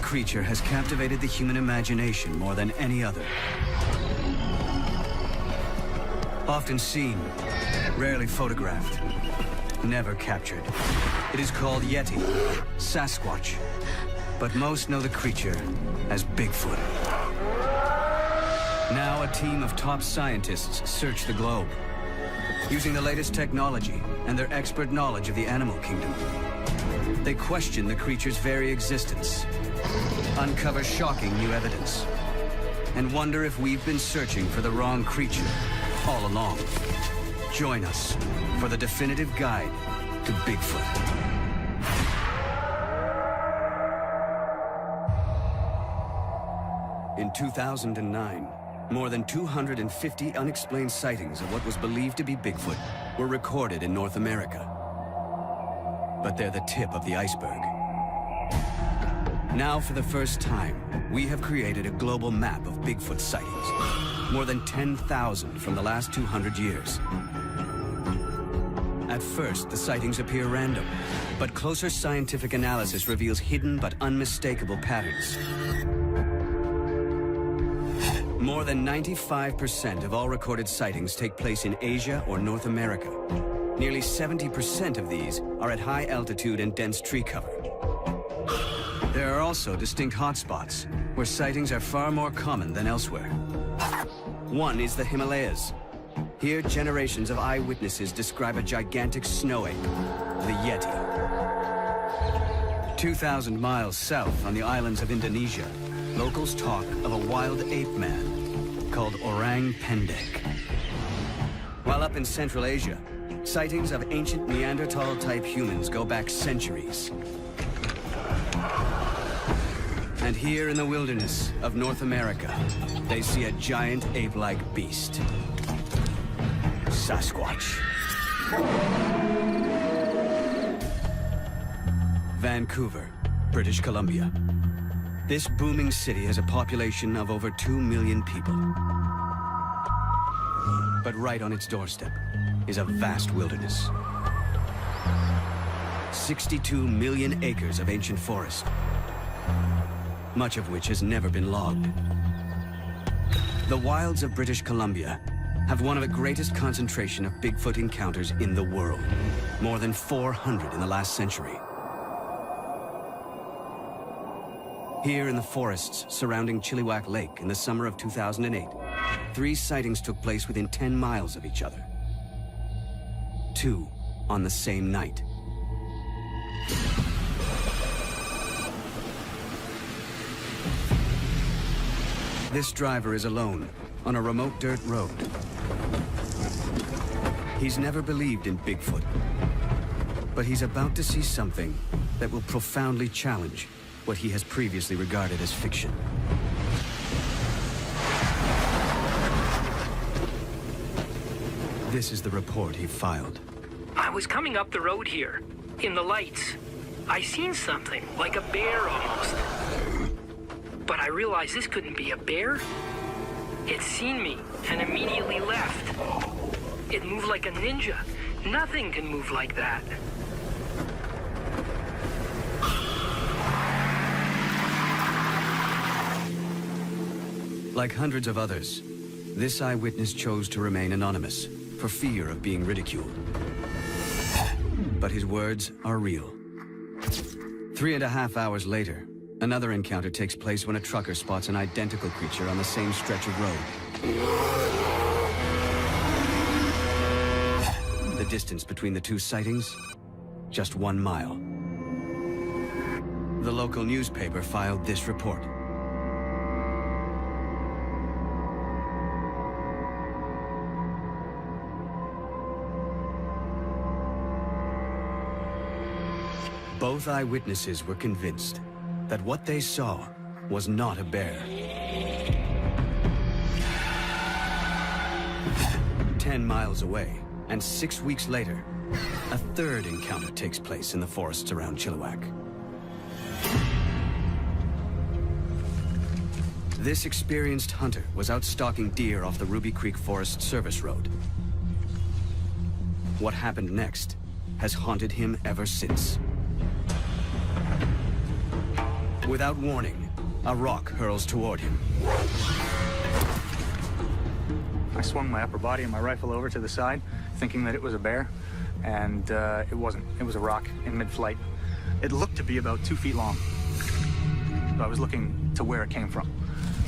creature has captivated the human imagination more than any other. Often seen, rarely photographed, never captured. It is called Yeti, Sasquatch, but most know the creature as Bigfoot. Now a team of top scientists search the globe, using the latest technology and their expert knowledge of the animal kingdom. They question the creature's very existence, uncover shocking new evidence, and wonder if we've been searching for the wrong creature all along. Join us for the definitive guide to Bigfoot. In 2009, more than 250 unexplained sightings of what was believed to be Bigfoot were recorded in North America. But they're the tip of the iceberg. Now, for the first time, we have created a global map of Bigfoot sightings. More than 10,000 from the last 200 years. At first, the sightings appear random, but closer scientific analysis reveals hidden but unmistakable patterns. More than 95% of all recorded sightings take place in Asia or North America. Nearly 70% of these are at high altitude and dense tree cover. There are also distinct hotspots, where sightings are far more common than elsewhere. One is the Himalayas. Here, generations of eyewitnesses describe a gigantic snow ape, the Yeti. 2,000 miles south on the islands of Indonesia, locals talk of a wild ape man called Orang Pendek. While up in Central Asia, sightings of ancient Neanderthal-type humans go back centuries. And here in the wilderness of North America, they see a giant ape-like beast. Sasquatch. Vancouver, British Columbia. This booming city has a population of over 2 million people. But right on its doorstep is a vast wilderness. 62 million acres of ancient forest, much of which has never been logged. The wilds of British Columbia have one of the greatest concentration of Bigfoot encounters in the world. More than 400 in the last century. Here in the forests surrounding Chilliwack Lake in the summer of 2008, 3 sightings took place within 10 miles of each other. 2 on the same night. This driver is alone on a remote dirt road. He's never believed in Bigfoot, but he's about to see something that will profoundly challenge what he has previously regarded as fiction. This is the report he filed. I was coming up the road here, in the lights. I seen something, like a bear almost. But I realized this couldn't be a bear. It seen me and immediately left. It moved like a ninja. Nothing can move like that. Like hundreds of others, this eyewitness chose to remain anonymous for fear of being ridiculed. But his words are real. 3.5 hours later, another encounter takes place when a trucker spots an identical creature on the same stretch of road. The distance between the 2 sightings? Just 1 mile. The local newspaper filed this report. Both eyewitnesses were convinced that what they saw was not a bear. 10 miles away, and 6 weeks later, a third encounter takes place in the forests around Chilliwack. This experienced hunter was out stalking deer off the Ruby Creek Forest Service Road. What happened next has haunted him ever since. Without warning, a rock hurls toward him. I swung my upper body and my rifle over to the side, thinking that it was a bear, and it wasn't. It was a rock in mid-flight. It looked to be about 2 feet long. So I was looking to where it came from.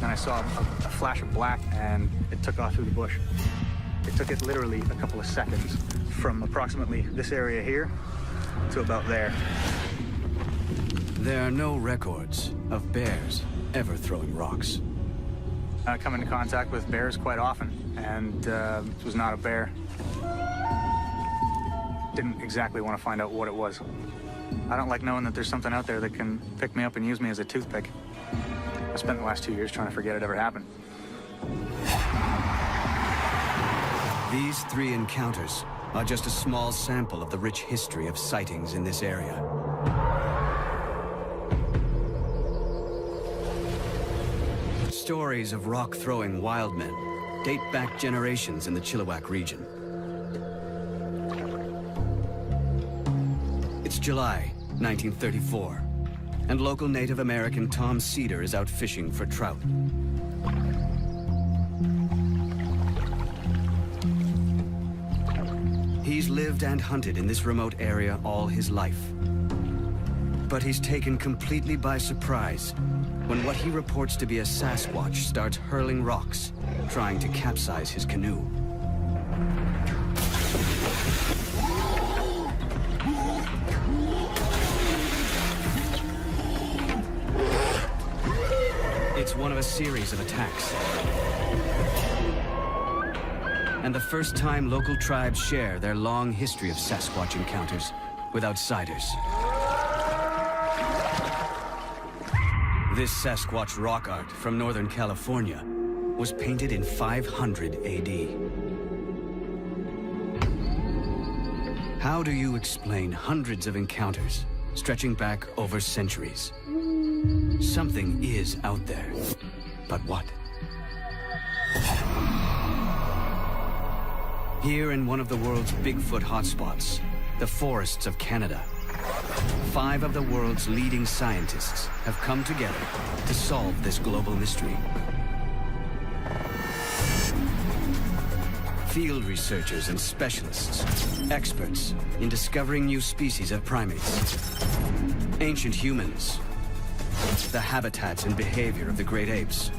Then I saw a flash of black, and it took off through the bush. It took it literally a couple of seconds from approximately this area here to about there. There are no records of bears ever throwing rocks. I come into contact with bears quite often, and it was not a bear. Didn't exactly want to find out what it was. I don't like knowing that there's something out there that can pick me up and use me as a toothpick. I spent the last 2 years trying to forget it ever happened. These 3 encounters are just a small sample of the rich history of sightings in this area. Stories of rock-throwing wild men date back generations in the Chilliwack region. It's July 1934, and local Native American Tom Cedar is out fishing for trout. He's lived and hunted in this remote area all his life. But he's taken completely by surprise when what he reports to be a Sasquatch starts hurling rocks, trying to capsize his canoe. It's one of a series of attacks. And the first time local tribes share their long history of Sasquatch encounters with outsiders. This Sasquatch rock art from Northern California was painted in 500 AD. How do you explain hundreds of encounters stretching back over centuries? Something is out there, but what? Here in one of the world's Bigfoot hotspots, the forests of Canada, 5 of the world's leading scientists have come together to solve this global mystery. Field researchers and specialists, experts in discovering new species of primates, ancient humans, the habitats and behavior of the great apes,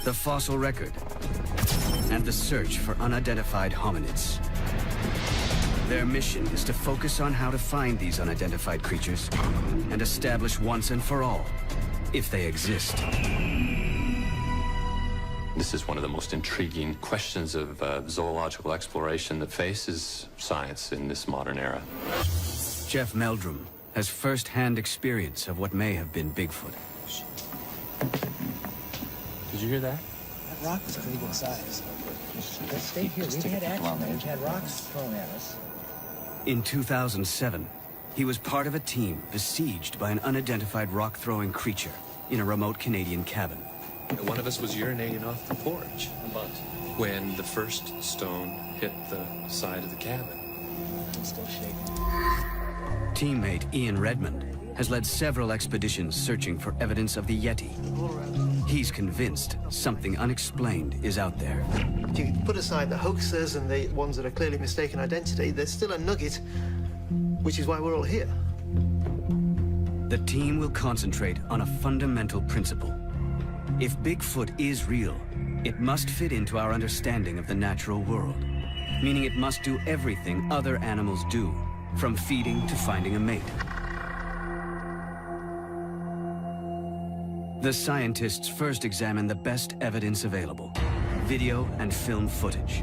the fossil record, and the search for unidentified hominids. Their mission is to focus on how to find these unidentified creatures and establish once and for all if they exist. This is one of the most intriguing questions of zoological exploration that faces science in this modern era. Jeff Meldrum has first-hand experience of what may have been Bigfoot. Did you hear that? That rock was pretty good size. Let's stay here. We've had action. We've had rocks thrown at us. In 2007, he was part of a team besieged by an unidentified rock-throwing creature in a remote Canadian cabin. One of us was urinating off the porch when the first stone hit the side of the cabin. I'm still shaking. Teammate Ian Redmond has led several expeditions searching for evidence of the Yeti. He's convinced something unexplained is out there. If you put aside the hoaxers and the ones that are clearly mistaken identity, there's still a nugget, which is why we're all here. The team will concentrate on a fundamental principle. If Bigfoot is real, it must fit into our understanding of the natural world, meaning it must do everything other animals do, from feeding to finding a mate. The scientists first examine the best evidence available, video and film footage.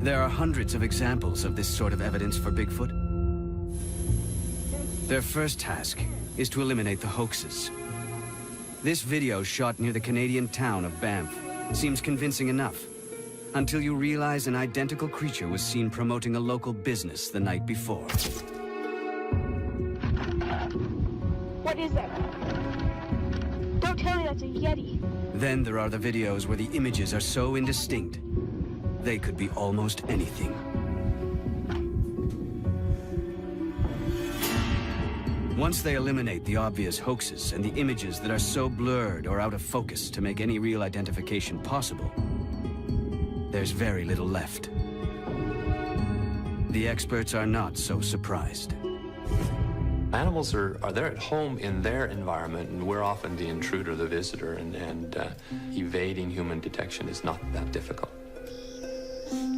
There are hundreds of examples of this sort of evidence for Bigfoot. Their first task is to eliminate the hoaxes. This video shot near the Canadian town of Banff seems convincing enough, until you realize an identical creature was seen promoting a local business the night before. What is that? Don't tell me that's a Yeti. Then there are the videos where the images are so indistinct, they could be almost anything. Once they eliminate the obvious hoaxes and the images that are so blurred or out of focus to make any real identification possible, there's very little left. The experts are not so surprised. Animals are there at home in their environment, and we're often the intruder, the visitor, and evading human detection is not that difficult.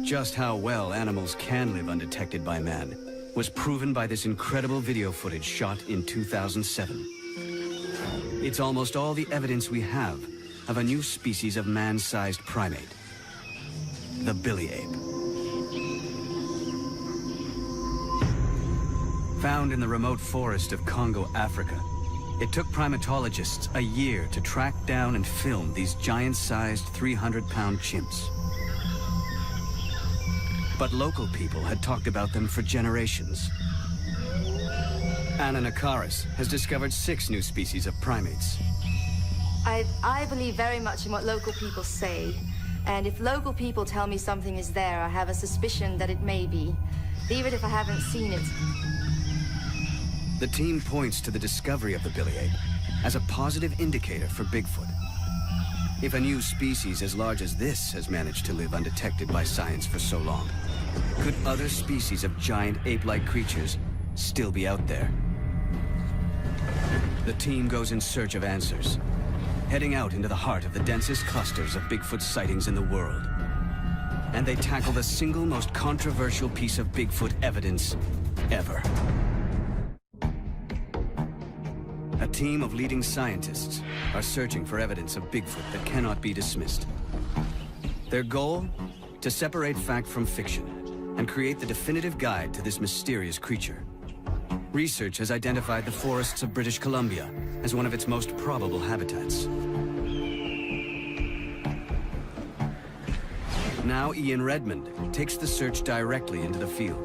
Just how well animals can live undetected by man was proven by this incredible video footage shot in 2007. It's almost all the evidence we have of a new species of man-sized primate, the billy ape. Found in the remote forest of Congo, Africa, it took primatologists a year to track down and film these giant-sized 300-pound chimps. But local people had talked about them for generations. Anna Nakaris has discovered 6 new species of primates. I believe very much in what local people say. And if local people tell me something is there, I have a suspicion that it may be, even if I haven't seen it. The team points to the discovery of the billy ape as a positive indicator for Bigfoot. If a new species as large as this has managed to live undetected by science for so long, could other species of giant ape-like creatures still be out there? The team goes in search of answers, heading out into the heart of the densest clusters of Bigfoot sightings in the world. And they tackle the single most controversial piece of Bigfoot evidence ever. A team of leading scientists are searching for evidence of Bigfoot that cannot be dismissed. Their goal? To separate fact from fiction and create the definitive guide to this mysterious creature. Research has identified the forests of British Columbia as one of its most probable habitats. Now Ian Redmond takes the search directly into the field.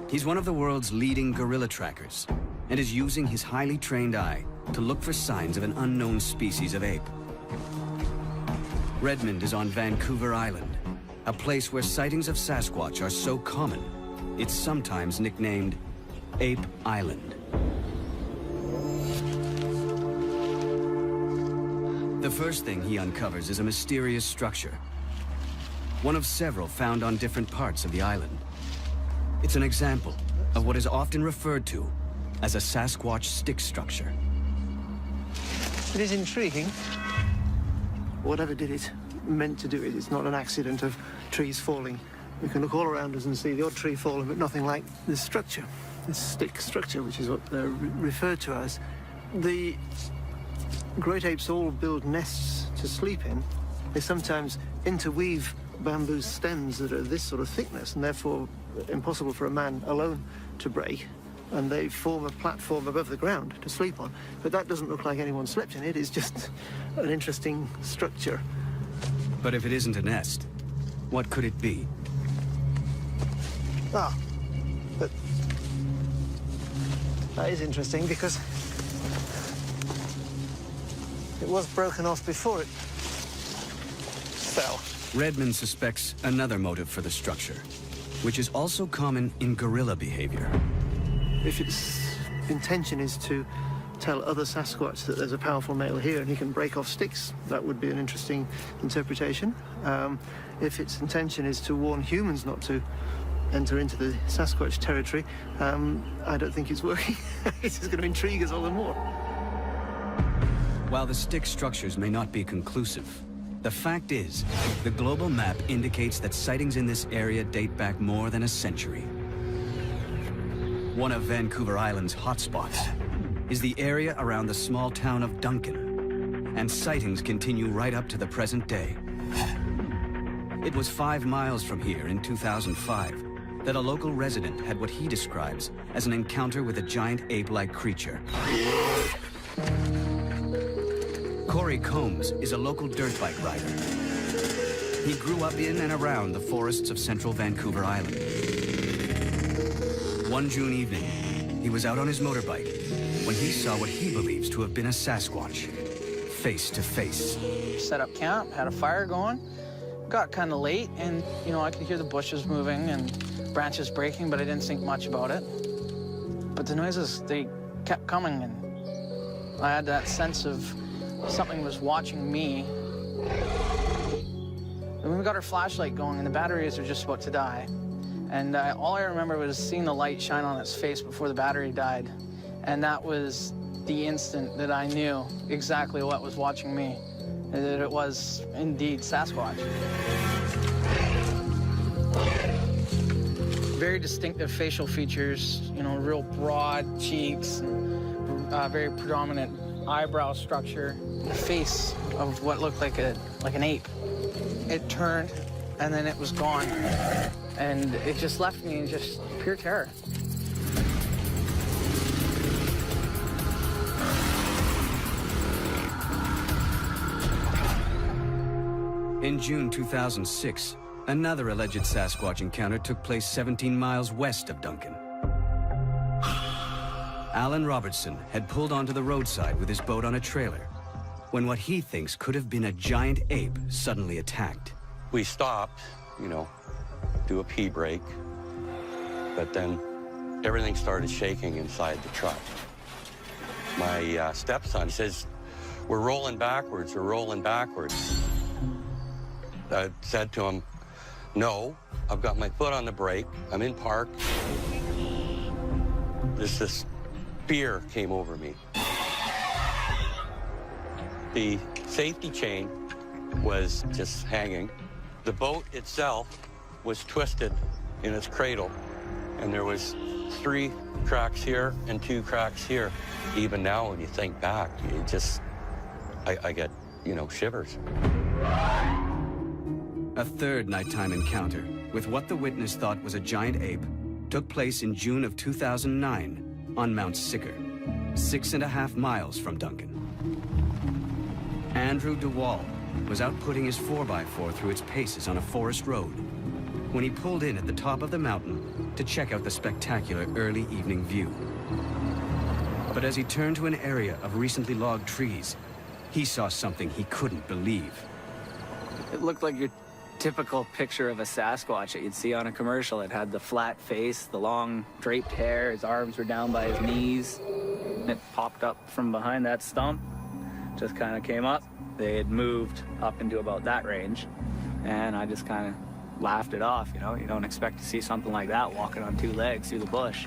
He's one of the world's leading gorilla trackers and is using his highly trained eye to look for signs of an unknown species of ape. Redmond is on Vancouver Island, a place where sightings of Sasquatch are so common, it's sometimes nicknamed Ape Island. The first thing he uncovers is a mysterious structure, one of several found on different parts of the island. It's an example of what is often referred to as a Sasquatch stick structure. It is intriguing. Whatever did it, meant to do it, it's not an accident of trees falling. We can look all around us and see the odd tree falling, but nothing like this structure, this stick structure, which is what they're referred to as. The great apes all build nests to sleep in. They sometimes interweave bamboo stems that are this sort of thickness, and therefore impossible for a man alone to break. And they form a platform above the ground to sleep on. But that doesn't look like anyone slept in it. It's just an interesting structure. But if it isn't a nest, what could it be? Ah, but that is interesting because it was broken off before it fell. Redmond suspects another motive for the structure, which is also common in gorilla behavior. If its intention is to tell other Sasquatch that there's a powerful male here and he can break off sticks, that would be an interesting interpretation. If its intention is to warn humans not to enter into the Sasquatch territory, I don't think it's working. This is going to intrigue us all the more. While the stick structures may not be conclusive, the fact is, the global map indicates that sightings in this area date back more than a century. One of Vancouver Island's hotspots is the area around the small town of Duncan, and sightings continue right up to the present day. It was 5 miles from here in 2005 that a local resident had what he describes as an encounter with a giant ape-like creature. Corey Combs is a local dirt bike rider. He grew up in and around the forests of central Vancouver Island. One June evening, he was out on his motorbike when he saw what he believes to have been a Sasquatch, face to face. Set up camp, had a fire going. Got kind of late, and, you know, I could hear the bushes moving and branches breaking, but I didn't think much about it. But the noises, they kept coming, and I had that sense of something was watching me. And we got our flashlight going, and the batteries were just about to die. And all I remember was seeing the light shine on its face before the battery died. And that was the instant that I knew exactly what was watching me, and that it was indeed Sasquatch. Very distinctive facial features, you know, real broad cheeks, and, very predominant eyebrow structure. The face of what looked like an ape. It turned, and then it was gone. And it just left me in just pure terror. In June 2006, another alleged Sasquatch encounter took place 17 miles west of Duncan. Alan Robertson had pulled onto the roadside with his boat on a trailer when what he thinks could have been a giant ape suddenly attacked. We stopped, you know, do a pee break, but then everything started shaking inside the truck. My stepson says, "We're rolling backwards, we're rolling backwards." I said to him, "No, I've got my foot on the brake, I'm in park." This fear came over me. The safety chain was just hanging. The boat itself was twisted in its cradle, and there was 3 cracks here and 2 cracks here. Even now, when you think back, it just, I get, you know, shivers. A third nighttime encounter with what the witness thought was a giant ape took place in June of 2009 on Mount Sicker, 6.5 miles from Duncan. Andrew DeWall was out putting his 4x4 through its paces on a forest road when he pulled in at the top of the mountain to check out the spectacular early evening view. But as he turned to an area of recently logged trees, he saw something he couldn't believe. It looked like your typical picture of a Sasquatch that you'd see on a commercial. It had the flat face, the long draped hair, his arms were down by his knees. And it popped up from behind that stump, just kind of came up. They had moved up into about that range, and I just kind of laughed it off, you know? You don't expect to see something like that walking on 2 legs through the bush.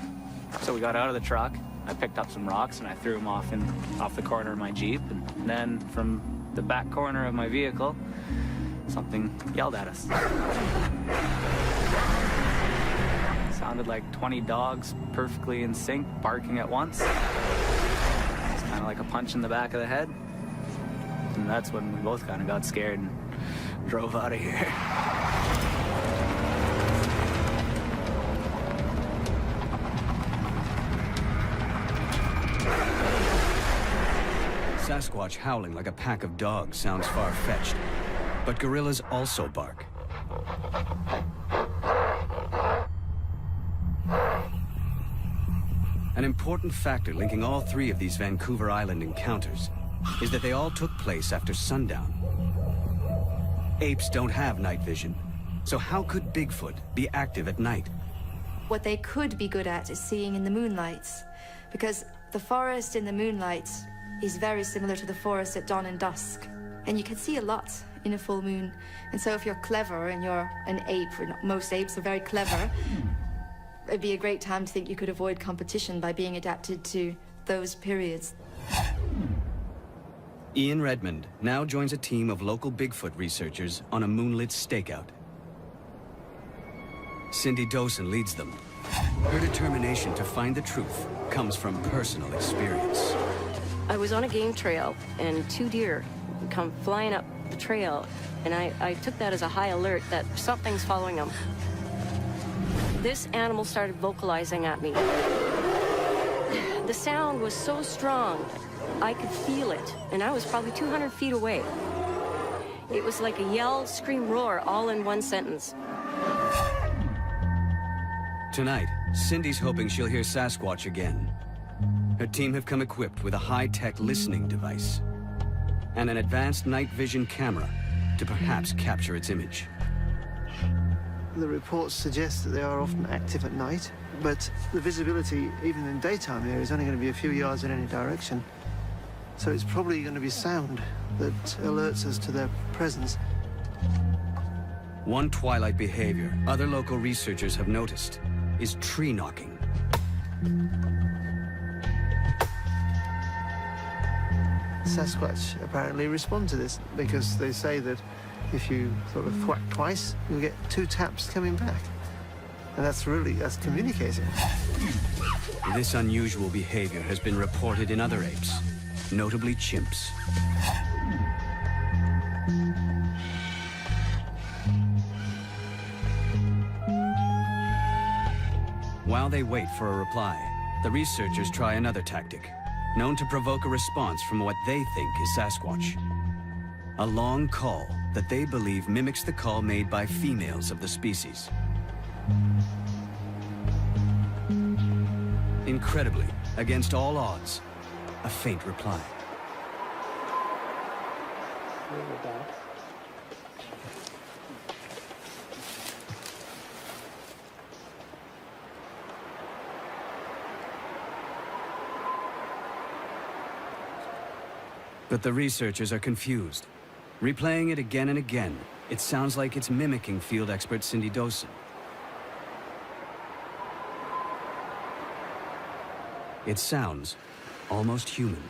So we got out of the truck, I picked up some rocks and I threw them off the corner of my Jeep, and then from the back corner of my vehicle, something yelled at us. It sounded like 20 dogs perfectly in sync, barking at once. It's kind of like a punch in the back of the head. And that's when we both kind of got scared and drove out of here. Sasquatch howling like a pack of dogs sounds far-fetched, but gorillas also bark. An important factor linking all 3 of these Vancouver Island encounters is that they all took place after sundown. Apes don't have night vision, so how could Bigfoot be active at night? What they could be good at is seeing in the moonlights, because the forest in the moonlight is very similar to the forest at dawn and dusk, and you can see a lot in a full moon. And so if you're clever and you're an ape, or most apes are very clever, it'd be a great time to think you could avoid competition by being adapted to those periods. Ian Redmond now joins a team of local Bigfoot researchers on a moonlit stakeout. Cindy Dosen leads them. Her determination to find the truth comes from personal experience. I was on a game trail, and 2 deer come flying up the trail, and I took that as a high alert that something's following them. This animal started vocalizing at me. The sound was so strong, I could feel it, and I was probably 200 feet away. It was like a yell, scream, roar, all in one sentence. Tonight, Cindy's hoping she'll hear Sasquatch again. Her team have come equipped with a high-tech listening device and an advanced night vision camera to perhaps capture its image. the reports suggest that they are often active at night, but the visibility, even in daytime here, is only going to be a few yards in any direction. So it's probably going to be sound that alerts us to their presence. One twilight behavior other local researchers have noticed is tree knocking. Sasquatch apparently respond to this because they say that if you sort of thwack twice, you'll get 2 taps coming back. And that's communicating. This unusual behavior has been reported in other apes, notably chimps. While they wait for a reply, the researchers try another tactic, known to provoke a response from what they think is Sasquatch. A long call that they believe mimics the call made by females of the species. Incredibly, against all odds, a faint reply. But the researchers are confused. Replaying it again and again, it sounds like it's mimicking field expert Cindy Dawson. It sounds almost human.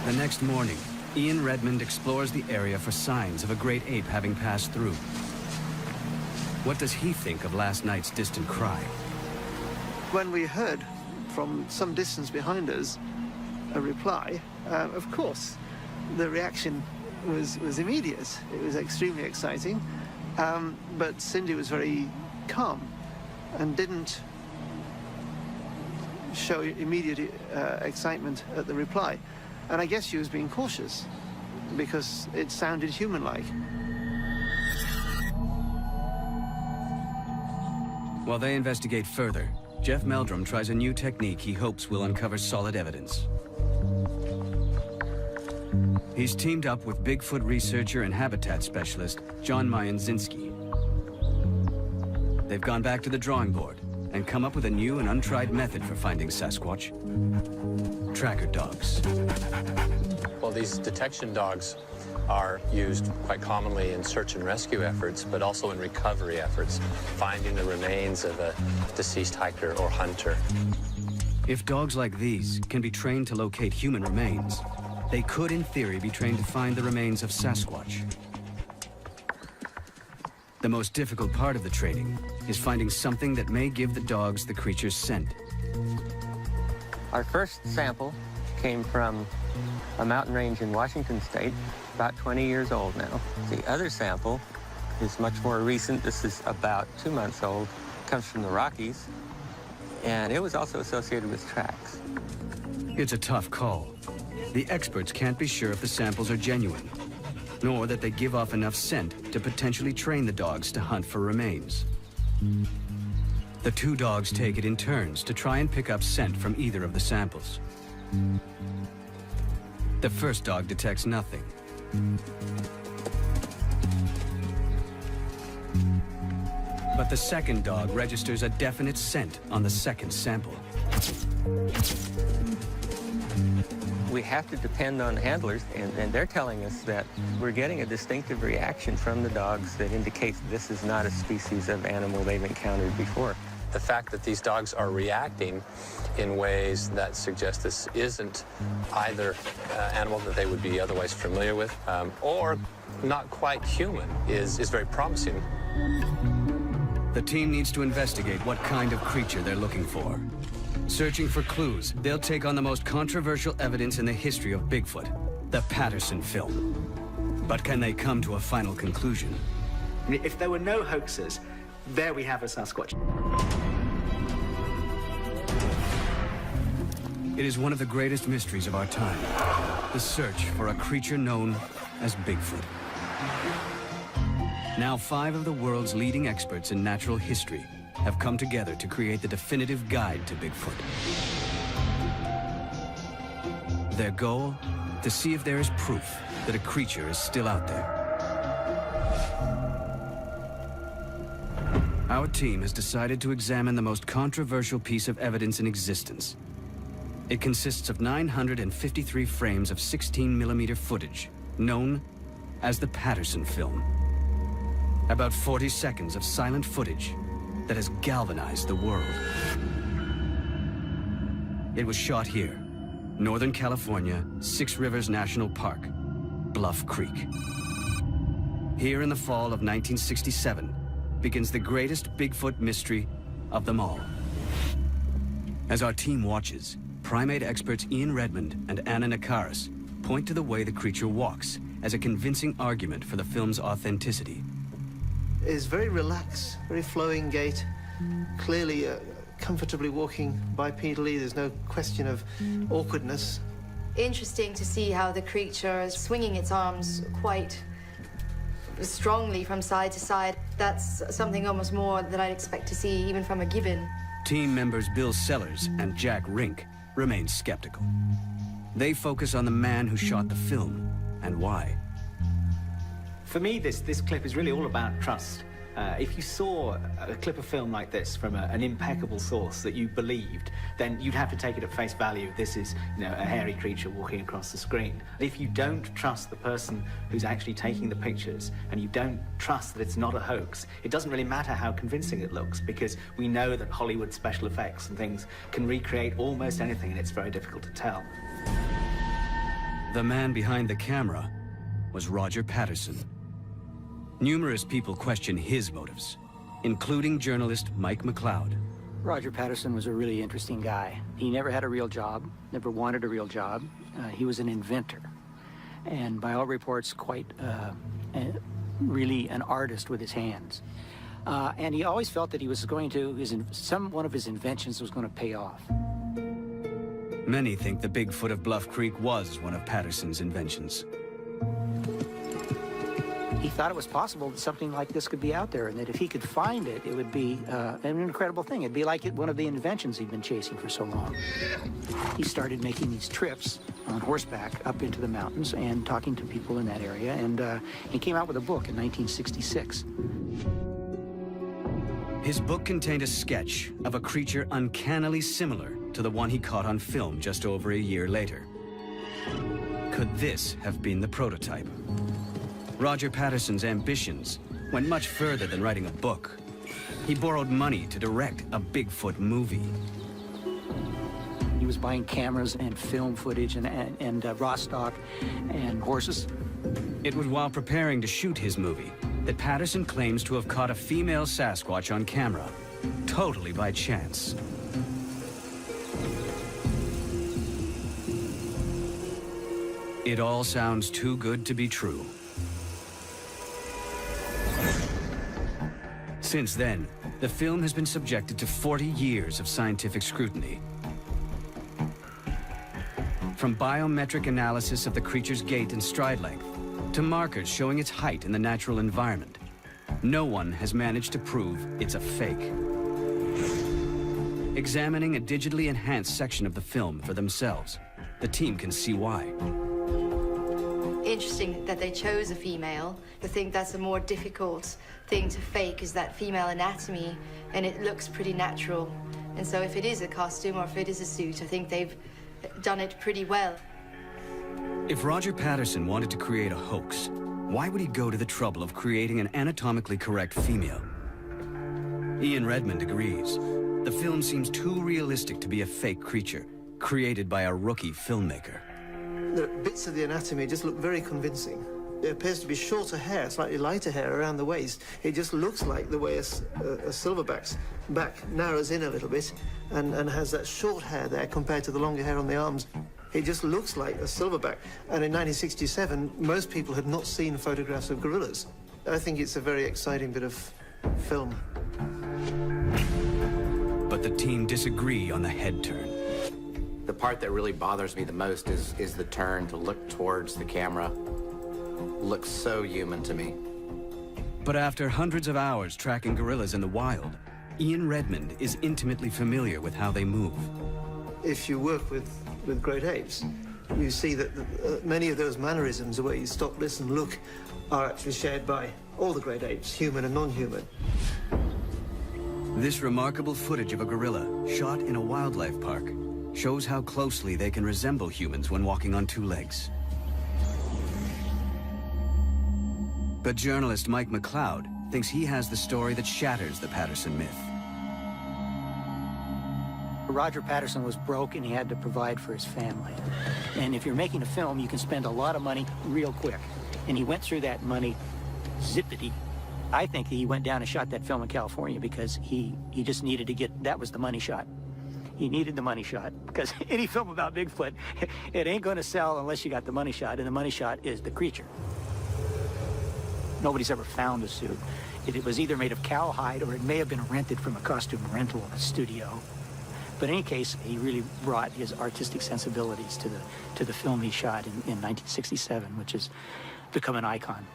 The next morning, Ian Redmond explores the area for signs of a great ape having passed through. What does he think of last night's distant cry? When we heard from some distance behind us a reply, of course, the reaction was immediate. It was extremely exciting, but Cindy was very calm and didn't show immediate excitement at the reply. And I guess she was being cautious because it sounded human-like. While they investigate further, Jeff Meldrum tries a new technique he hopes will uncover solid evidence. He's teamed up with Bigfoot researcher and habitat specialist John Mayenzinski. They've gone back to the drawing board and come up with a new and untried method for finding Sasquatch. Tracker dogs. Well, these detection dogs are used quite commonly in search and rescue efforts, but also in recovery efforts, finding the remains of a deceased hiker or hunter. If dogs like these can be trained to locate human remains, they could, in theory, be trained to find the remains of Sasquatch. The most difficult part of the training is finding something that may give the dogs the creature's scent. Our first sample came from a mountain range in Washington State, about 20 years old now. The other sample is much more recent. This is about 2 months old. It comes from the Rockies, and it was also associated with tracks. It's a tough call. The experts can't be sure if the samples are genuine, nor that they give off enough scent to potentially train the dogs to hunt for remains. The 2 dogs take it in turns to try and pick up scent from either of the samples. The first dog detects nothing. But the second dog registers a definite scent on the second sample. We have to depend on handlers, and they're telling us that we're getting a distinctive reaction from the dogs that indicates this is not a species of animal they've encountered before. The fact that these dogs are reacting in ways that suggest this isn't either animal that they would be otherwise familiar with or not quite human is very promising. The team needs to investigate what kind of creature they're looking for. Searching for clues, they'll take on the most controversial evidence in the history of Bigfoot, the Patterson film. But can they come to a final conclusion? If there were no hoaxes, there we have a Sasquatch. It is one of the greatest mysteries of our time, the search for a creature known as Bigfoot. Now 5 of the world's leading experts in natural history have come together to create the definitive guide to Bigfoot. Their goal? To see if there is proof that a creature is still out there. Our team has decided to examine the most controversial piece of evidence in existence. It consists of 953 frames of 16mm footage, known as the Patterson film. About 40 seconds of silent footage that has galvanized the world. It was shot here, Northern California, Six Rivers National Park, Bluff Creek. Here in the fall of 1967 begins the greatest Bigfoot mystery of them all. As our team watches, primate experts Ian Redmond and Anna Nakaris point to the way the creature walks as a convincing argument for the film's authenticity. It's very relaxed, very flowing gait, clearly comfortably walking bipedally. There's no question of awkwardness. Interesting to see how the creature is swinging its arms quite strongly from side to side. That's something almost more than I'd expect to see even from a gibbon. Team members Bill Sellers and Jack Rink remain skeptical. They focus on the man who shot the film and why. For me, this clip is really all about trust. If you saw a clip of film like this from an impeccable source that you believed, then you'd have to take it at face value. This is, a hairy creature walking across the screen. If you don't trust the person who's actually taking the pictures, and you don't trust that it's not a hoax, it doesn't really matter how convincing it looks, because we know that Hollywood special effects and things can recreate almost anything, and it's very difficult to tell. The man behind the camera was Roger Patterson. Numerous people question his motives, including journalist Mike McLeod. Roger Patterson was a really interesting guy. He never had a real job, never wanted a real job. He was an inventor, and by all reports, quite really an artist with his hands. And he always felt that he was going to, one of his inventions was going to pay off. Many think the Bigfoot of Bluff Creek was one of Patterson's inventions. He thought it was possible that something like this could be out there, and that if he could find it, it would be an incredible thing. It'd be like one of the inventions he'd been chasing for so long. He started making these trips on horseback up into the mountains and talking to people in that area, and he came out with a book in 1966. His book contained a sketch of a creature uncannily similar to the one he caught on film just over a year later. Could this have been the prototype? Roger Patterson's ambitions went much further than writing a book. He borrowed money to direct a Bigfoot movie. He was buying cameras and film footage and raw stock and horses. It was while preparing to shoot his movie that Patterson claims to have caught a female Sasquatch on camera, totally by chance. It all sounds too good to be true. Since then, the film has been subjected to 40 years of scientific scrutiny. From biometric analysis of the creature's gait and stride length, to markers showing its height in the natural environment, no one has managed to prove it's a fake. Examining a digitally enhanced section of the film for themselves, the team can see why. Interesting that they chose a female. I think that's a more difficult thing to fake, is that female anatomy, and it looks pretty natural. And so if it is a costume or if it is a suit, I think they've done it pretty well. If Roger Patterson wanted to create a hoax, why would he go to the trouble of creating an anatomically correct female? Ian Redmond agrees. The film seems too realistic to be a fake creature, created by a rookie filmmaker. The bits of the anatomy just look very convincing. There appears to be shorter hair, slightly lighter hair around the waist. It just looks like the way a silverback's back narrows in a little bit and has that short hair there compared to the longer hair on the arms. It just looks like a silverback. And in 1967, most people had not seen photographs of gorillas. I think it's a very exciting bit of film. But the team disagree on the head turn. The part that really bothers me the most is the turn to look towards the camera. Looks so human to me. But after hundreds of hours tracking gorillas in the wild, Ian Redmond is intimately familiar with how they move. If you work with great apes, you see that many of those mannerisms, the way you stop, listen, look, are actually shared by all the great apes, human and non-human. This remarkable footage of a gorilla, shot in a wildlife park, shows how closely they can resemble humans when walking on two legs. But journalist Mike McLeod thinks he has the story that shatters the Patterson myth. Roger Patterson was broke and he had to provide for his family. And if you're making a film, you can spend a lot of money real quick. And he went through that money zippity. I think he went down and shot that film in California because he just needed to get, that was the money shot. He needed the money shot because any film about Bigfoot, it ain't going to sell unless you got the money shot, and the money shot is the creature. Nobody's ever found a suit. It was either made of cowhide or it may have been rented from a costume rental studio. But in any case, he really brought his artistic sensibilities to the film he shot in 1967, which has become an icon.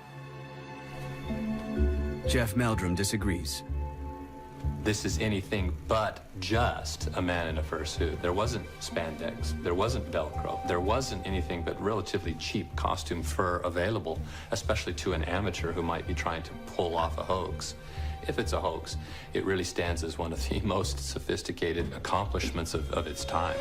Jeff Meldrum disagrees. This is anything but just a man in a fursuit. There wasn't spandex, there wasn't Velcro, there wasn't anything but relatively cheap costume fur available, especially to an amateur who might be trying to pull off a hoax. If it's a hoax, it really stands as one of the most sophisticated accomplishments of its time.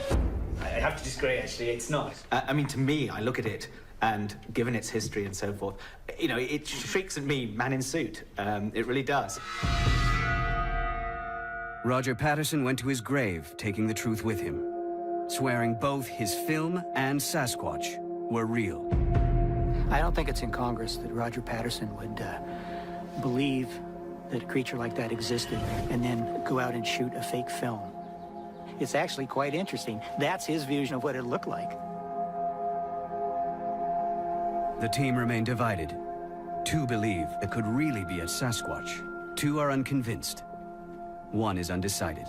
I have to disagree, actually, it's not. I mean, to me, I look at it, and given its history and so forth, you know, it shrieks at me, man in suit. It really does. Roger Patterson went to his grave, taking the truth with him, swearing both his film and Sasquatch were real. I don't think it's in Congress that Roger Patterson would believe that a creature like that existed and then go out and shoot a fake film. It's actually quite interesting. That's his vision of what it looked like. The team remained divided. Two believe it could really be a Sasquatch. Two are unconvinced. One is undecided.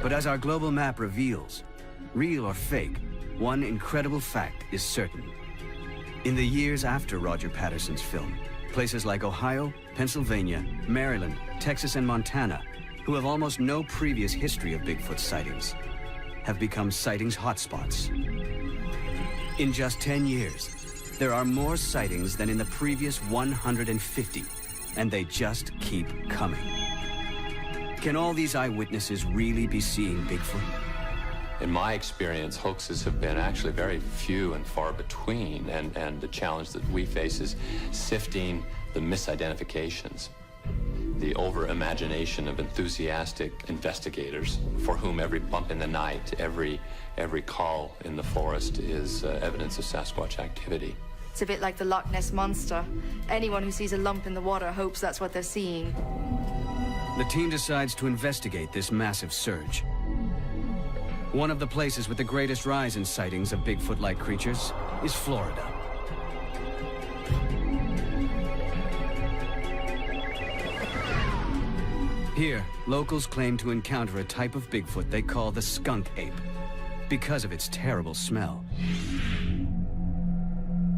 But as our global map reveals, real or fake, one incredible fact is certain. In the years after Roger Patterson's film, places like Ohio, Pennsylvania, Maryland, Texas, and Montana, who have almost no previous history of Bigfoot sightings, have become sightings hotspots. In just 10 years, there are more sightings than in the previous 150, and they just keep coming. Can all these eyewitnesses really be seeing Bigfoot? In my experience, hoaxes have been actually very few and far between, and the challenge that we face is sifting the misidentifications, the over-imagination of enthusiastic investigators for whom every bump in the night, every call in the forest is evidence of Sasquatch activity. It's a bit like the Loch Ness Monster. Anyone who sees a lump in the water hopes that's what they're seeing. The team decides to investigate this massive surge. One of the places with the greatest rise in sightings of Bigfoot-like creatures is Florida. Here, locals claim to encounter a type of Bigfoot they call the skunk ape, because of its terrible smell.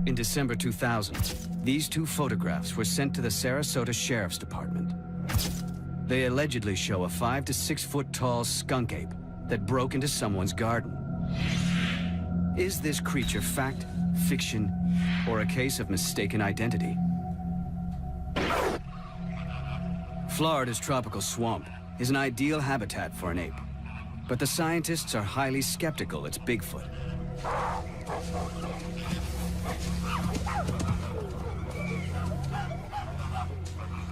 In December 2000, these two photographs were sent to the Sarasota Sheriff's Department. They allegedly show a 5 to 6 foot tall skunk ape that broke into someone's garden. Is this creature fact, fiction, or a case of mistaken identity? Florida's tropical swamp is an ideal habitat for an ape, but the scientists are highly skeptical it's Bigfoot.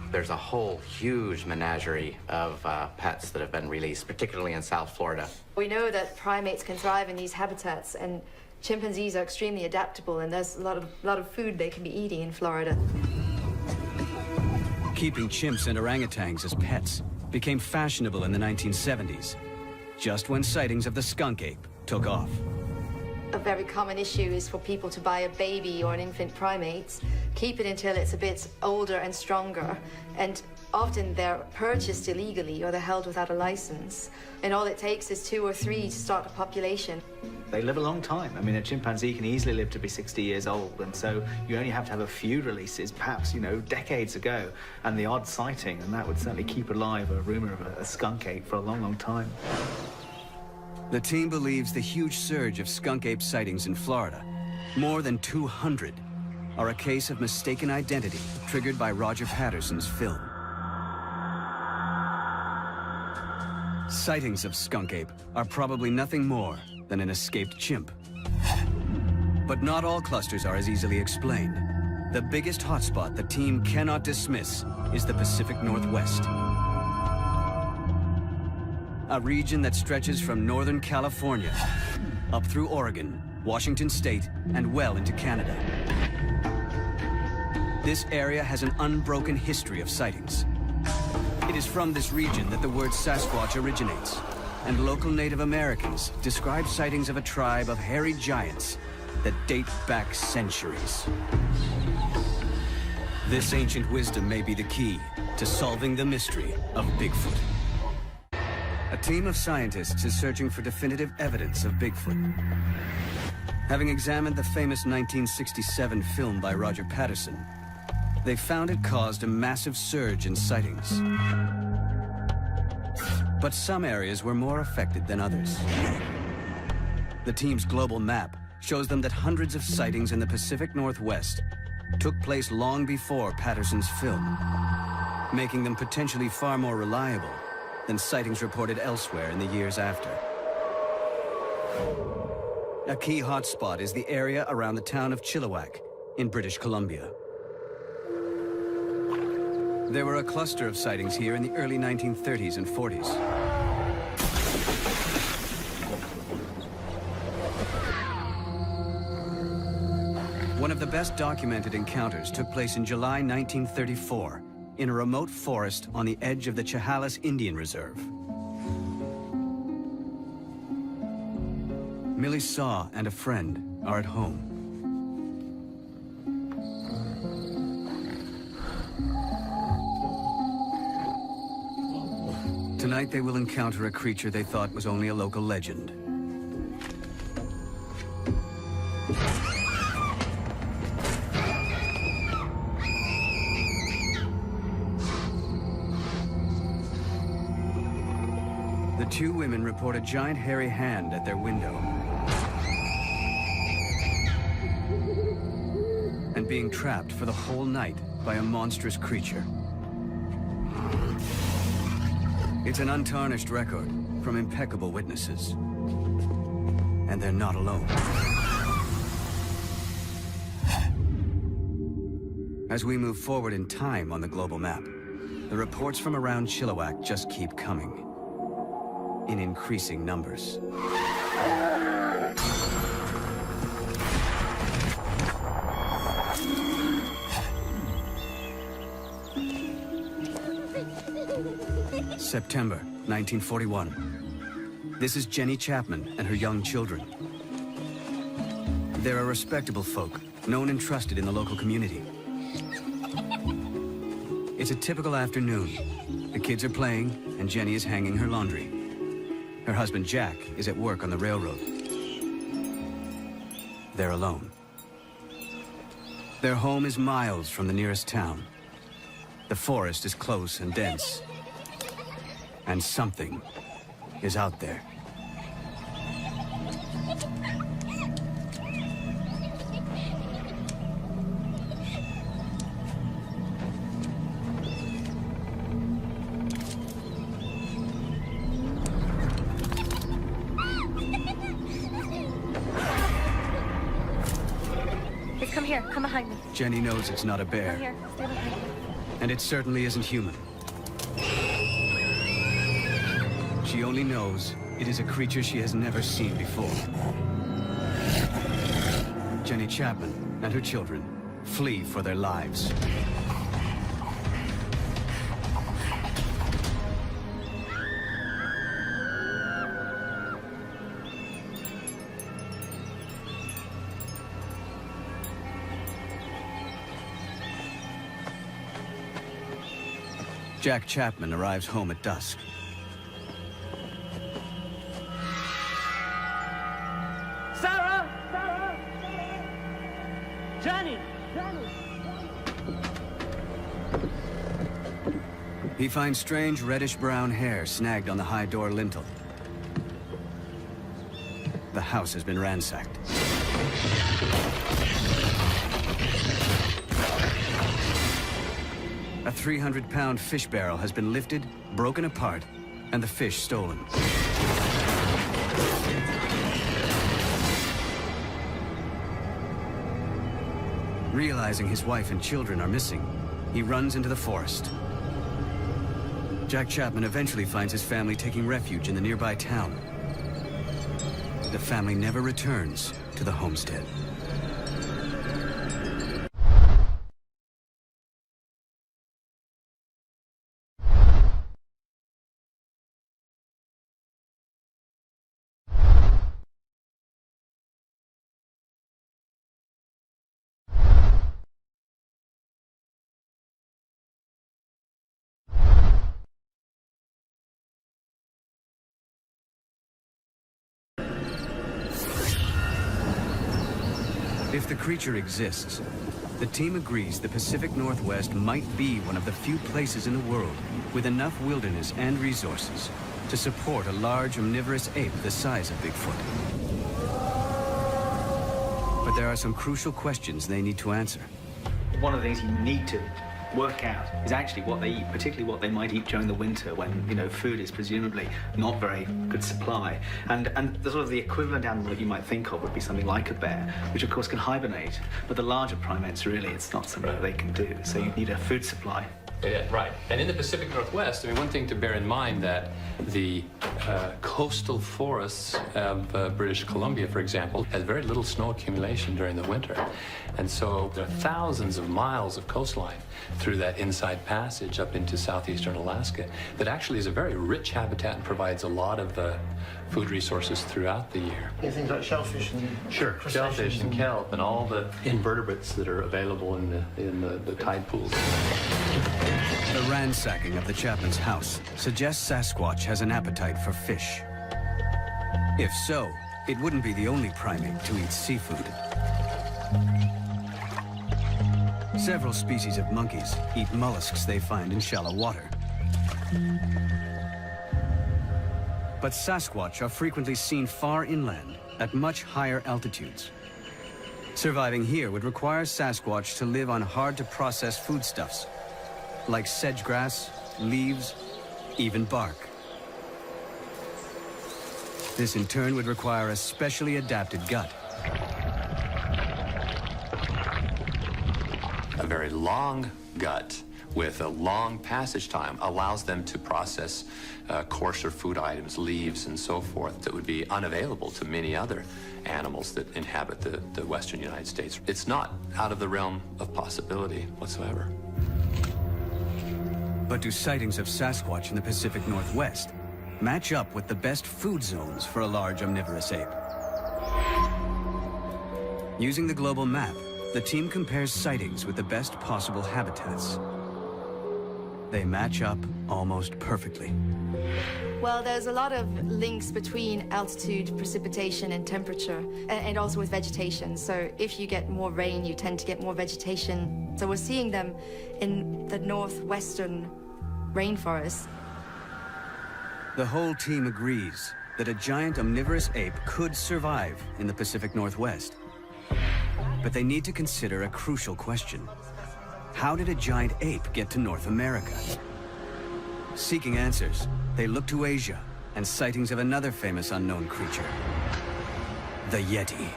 There's a whole huge menagerie of pets that have been released, particularly in South Florida. We know that primates can thrive in these habitats, and chimpanzees are extremely adaptable, and there's a lot of food they can be eating in Florida. Keeping chimps and orangutans as pets became fashionable in the 1970s, just when sightings of the skunk ape took off. A very common issue is for people to buy a baby or an infant primate, keep it until it's a bit older and stronger, and often they're purchased illegally or they're held without a license. And all it takes is 2 or 3 to start a population. They live a long time. I mean, a chimpanzee can easily live to be 60 years old, and so you only have to have a few releases, perhaps, you know, decades ago, and the odd sighting, and that would certainly keep alive a rumor of a skunk ape for a long, long time. The team believes the huge surge of skunk ape sightings in Florida, more than 200, are a case of mistaken identity triggered by Roger Patterson's film. Sightings of skunk ape are probably nothing more than an escaped chimp. But not all clusters are as easily explained. The biggest hotspot the team cannot dismiss is the Pacific Northwest. A region that stretches from Northern California, up through Oregon, Washington State, and well into Canada. This area has an unbroken history of sightings. It is from this region that the word Sasquatch originates, and local Native Americans describe sightings of a tribe of hairy giants that date back centuries. This ancient wisdom may be the key to solving the mystery of Bigfoot. A team of scientists is searching for definitive evidence of Bigfoot. Having examined the famous 1967 film by Roger Patterson, they found it caused a massive surge in sightings. But some areas were more affected than others. The team's global map shows them that hundreds of sightings in the Pacific Northwest took place long before Patterson's film, making them potentially far more reliable than sightings reported elsewhere in the years after. A key hotspot is the area around the town of Chilliwack in British Columbia. There were a cluster of sightings here in the early 1930s and 40s. One of the best documented encounters took place in July 1934 in a remote forest on the edge of the Chehalis Indian Reserve. Millie Saw and a friend are at home. Tonight they will encounter a creature they thought was only a local legend. The two women report a giant hairy hand at their window and being trapped for the whole night by a monstrous creature. It's an untarnished record from impeccable witnesses. And they're not alone. As we move forward in time on the global map, the reports from around Chilliwack just keep coming, in increasing numbers. September 1941. This is Jenny Chapman and her young children. They're a respectable folk, known and trusted in the local community. It's a typical afternoon. The kids are playing, and Jenny is hanging her laundry. Her husband, Jack, is at work on the railroad. They're alone. Their home is miles from the nearest town. The forest is close and dense. And something is out there. Come here, come behind me. Jenny knows it's not a Come bear, here, stay behind me. and it certainly isn't human. She only knows it is a creature she has never seen before. Jenny Chapman and her children flee for their lives. Jack Chapman arrives home at dusk. Sarah! Sarah! Jenny! Jenny! He finds strange reddish-brown hair snagged on the high door lintel. the house has been ransacked. A 300-pound fish barrel has been lifted, broken apart, and the fish stolen. Realizing his wife and children are missing, he runs into the forest. Jack Chapman eventually finds his family taking refuge in the nearby town. The family never returns to the homestead. If the creature exists, the team agrees the Pacific Northwest might be one of the few places in the world with enough wilderness and resources to support a large omnivorous ape the size of Bigfoot. But there are some crucial questions they need to answer. One of the things you need to work out is actually what they eat, particularly what they might eat during the winter when, you know, food is presumably not very good supply. And the sort of the equivalent animal that you might think of would be something like a bear, which of course can hibernate. But the larger primates, really, it's not something that they can do. So you need a food supply. Yeah, right. And in the Pacific Northwest, I mean, one thing to bear in mind that the coastal forests of British Columbia, for example, has very little snow accumulation during the winter. And so there are thousands of miles of coastline through that inside passage up into southeastern Alaska that actually is a very rich habitat and provides a lot of food resources throughout the year. Yeah, things like shellfish and Shellfish and kelp and all the invertebrates that are available in the tide pools. The ransacking of the Chapman's house suggests Sasquatch has an appetite for fish. If so, it wouldn't be the only primate to eat seafood. Several species of monkeys eat mollusks they find in shallow water. But Sasquatch are frequently seen far inland at much higher altitudes. Surviving here would require Sasquatch to live on hard-to-process foodstuffs, like sedge grass, leaves, even bark. This in turn would require a specially adapted gut. A very long gut with a long passage time allows them to process coarser food items, leaves and so forth, that would be unavailable to many other animals that inhabit the western United States. It's not out of the realm of possibility whatsoever. But do sightings of Sasquatch in the Pacific Northwest match up with the best food zones for a large omnivorous ape? Using the global map, the team compares sightings with the best possible habitats. They match up almost perfectly. Well, there's a lot of links between altitude, precipitation, and temperature, and also with vegetation. So if you get more rain, you tend to get more vegetation. So we're seeing them in the northwestern rainforest. The whole team agrees that a giant omnivorous ape could survive in the Pacific Northwest. But they need to consider a crucial question. How did a giant ape get to North America? Seeking answers, they look to Asia and sightings of another famous unknown creature, the Yeti.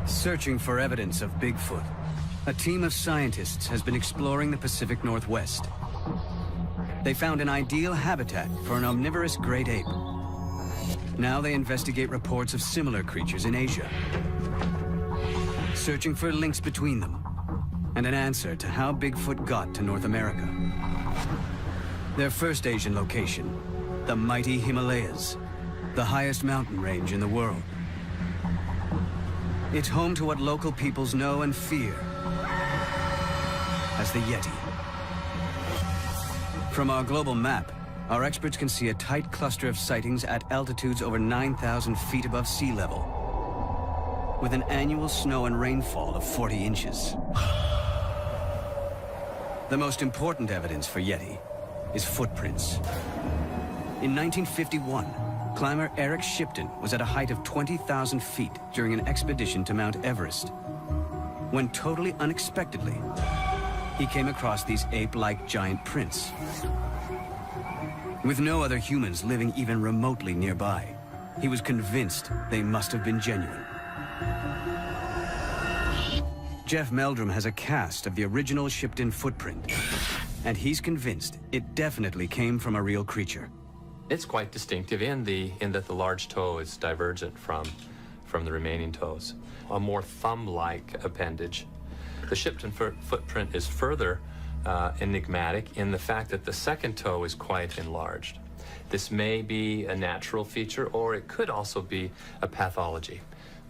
Searching for evidence of Bigfoot, a team of scientists has been exploring the Pacific Northwest. They found an ideal habitat for an omnivorous great ape. Now they investigate reports of similar creatures in Asia, searching for links between them and an answer to how Bigfoot got to North America. Their first Asian location, the mighty Himalayas, the highest mountain range in the world. It's home to what local peoples know and fear as the Yeti. From our global map, our experts can see a tight cluster of sightings at altitudes over 9,000 feet above sea level, with an annual snow and rainfall of 40 inches. The most important evidence for Yeti is footprints. In 1951, climber Eric Shipton was at a height of 20,000 feet during an expedition to Mount Everest, when totally unexpectedly, he came across these ape-like giant prints. With no other humans living even remotely nearby, he was convinced they must have been genuine. Jeff Meldrum has a cast of the original Shipton footprint, and he's convinced it definitely came from a real creature. It's quite distinctive in that the large toe is divergent from the remaining toes. A more thumb-like appendage. The Shipton footprint is further enigmatic in the fact that the second toe is quite enlarged. This may be a natural feature, or it could also be a pathology.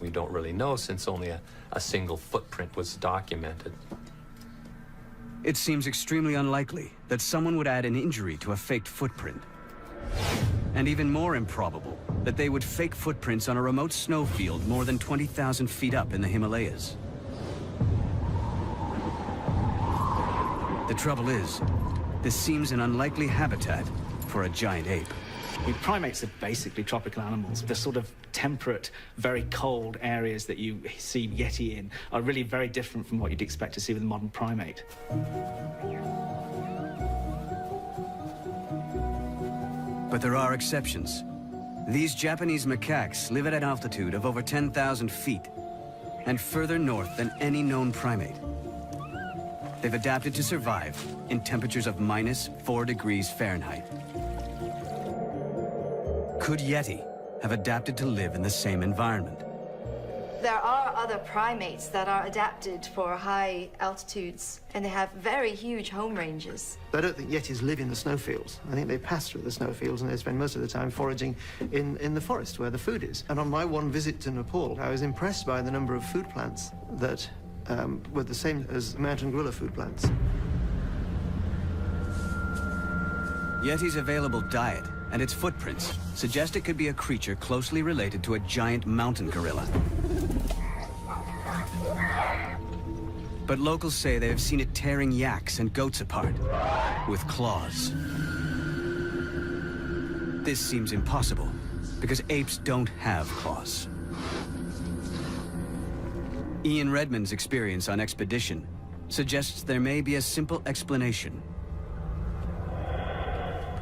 We don't really know, since only a single footprint was documented. It seems extremely unlikely that someone would add an injury to a faked footprint. And even more improbable that they would fake footprints on a remote snowfield more than 20,000 feet up in the Himalayas. The trouble is, this seems an unlikely habitat for a giant ape. Primates are basically tropical animals. The sort of temperate, very cold areas that you see Yeti in are really very different from what you'd expect to see with a modern primate. But there are exceptions. These Japanese macaques live at an altitude of over 10,000 feet and further north than any known primate. They've adapted to survive in temperatures of -4 degrees Fahrenheit. Could Yeti have adapted to live in the same environment? There are other primates that are adapted for high altitudes, and they have very huge home ranges. I don't think Yetis live in the snowfields. I think they pass through the snowfields, and they spend most of the time foraging in the forest where the food is. And on my one visit to Nepal, I was impressed by the number of food plants that were the same as mountain gorilla food plants. Yeti's available diet and its footprints suggest it could be a creature closely related to a giant mountain gorilla. But locals say they have seen it tearing yaks and goats apart with claws. This seems impossible because apes don't have claws. Ian Redmond's experience on expedition suggests there may be a simple explanation.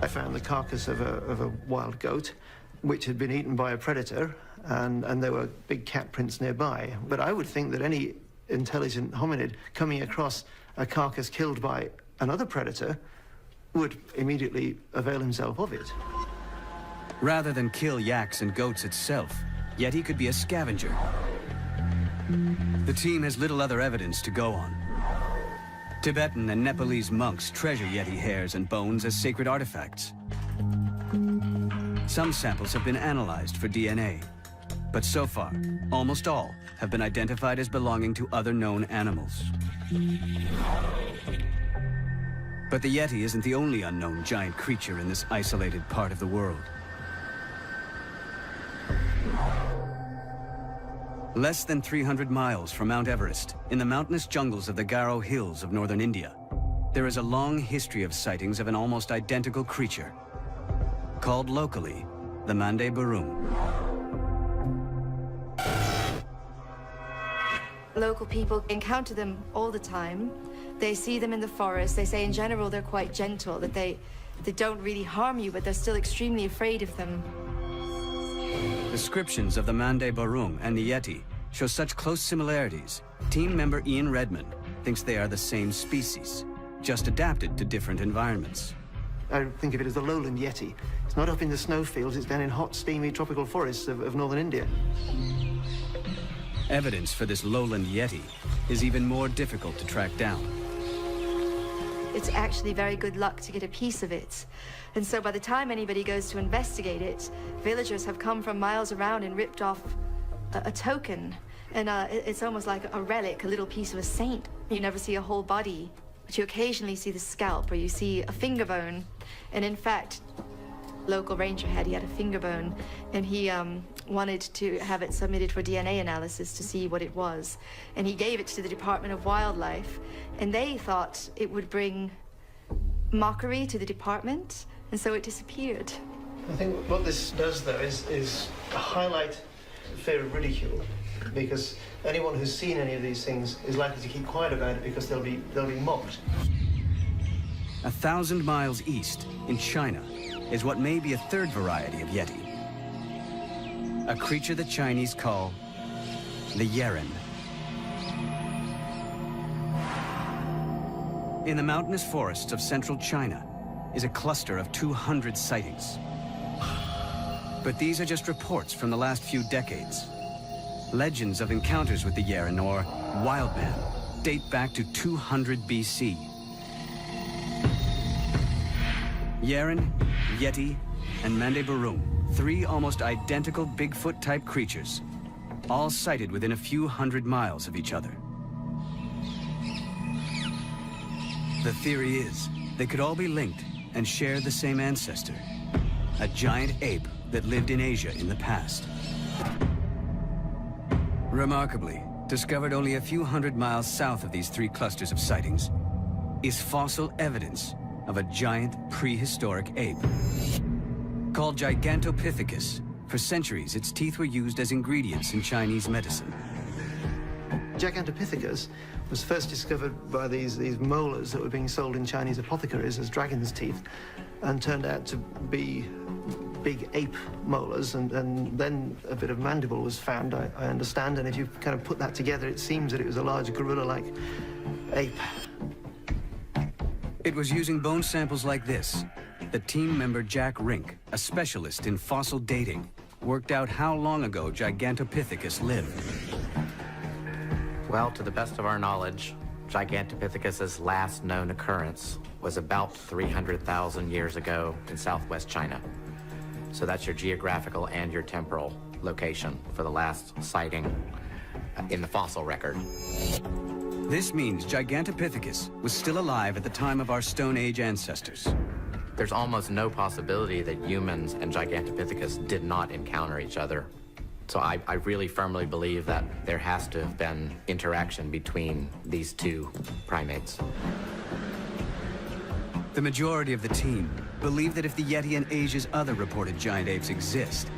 I found the carcass of a wild goat, which had been eaten by a predator, and there were big cat prints nearby. But I would think that any intelligent hominid coming across a carcass killed by another predator would immediately avail himself of it. Rather than kill yaks and goats itself, Yeti could be a scavenger. The team has little other evidence to go on. Tibetan and Nepalese monks treasure Yeti hairs and bones as sacred artifacts. Some samples have been analyzed for DNA, but so far, almost all have been identified as belonging to other known animals. But the Yeti isn't the only unknown giant creature in this isolated part of the world. Less than 300 miles from Mount Everest, in the mountainous jungles of the Garo Hills of northern India, there is a long history of sightings of an almost identical creature, called locally the Mande Barum. Local people encounter them all the time. They see them in the forest. They say in general they're quite gentle, that they don't really harm you, but they're still extremely afraid of them. Descriptions of the Mande Barum and the Yeti show such close similarities. Team member Ian Redmond thinks they are the same species, just adapted to different environments. I think of it as the lowland Yeti. It's not up in the snowfields, it's down in hot, steamy tropical forests of northern India. Evidence for this lowland Yeti is even more difficult to track down. It's actually very good luck to get a piece of it. And so by the time anybody goes to investigate it, villagers have come from miles around and ripped off a token. And it's almost like a relic, a little piece of a saint. You never see a whole body, but you occasionally see the scalp or you see a finger bone. And in fact, local ranger he had a finger bone, and he wanted to have it submitted for DNA analysis to see what it was. And he gave it to the Department of Wildlife, and they thought it would bring mockery to the department, and so it disappeared. I think what this does, though, is highlight fear of ridicule, because anyone who's seen any of these things is likely to keep quiet about it because they'll be mocked. 1,000 miles east, in China, is what may be a third variety of Yeti. A creature the Chinese call the Yeren. In the mountainous forests of central China is a cluster of 200 sightings. But these are just reports from the last few decades. Legends of encounters with the Yeren, or wild man, date back to 200 BC. Yeren, Yeti, and Mandeburung, 3 almost identical Bigfoot-type creatures, all sighted within a few hundred miles of each other. The theory is they could all be linked and share the same ancestor, a giant ape that lived in Asia in the past. Remarkably, discovered only a few hundred miles south of these 3 clusters of sightings, is fossil evidence of a giant prehistoric ape. Called Gigantopithecus, for centuries its teeth were used as ingredients in Chinese medicine. Gigantopithecus was first discovered by these molars that were being sold in Chinese apothecaries as dragon's teeth, and turned out to be big ape molars, and then a bit of mandible was found, I understand, and if you kind of put that together, it seems that it was a large gorilla-like ape. It was using bone samples like this that team member Jack Rink, a specialist in fossil dating, worked out how long ago Gigantopithecus lived. Well, to the best of our knowledge, Gigantopithecus's last known occurrence was about 300,000 years ago in southwest China. So that's your geographical and your temporal location for the last sighting in the fossil record. This means Gigantopithecus was still alive at the time of our Stone Age ancestors. There's almost no possibility that humans and Gigantopithecus did not encounter each other. So I really firmly believe that there has to have been interaction between these 2 primates. The majority of the team believe that if the Yeti and Asia's other reported giant apes exist,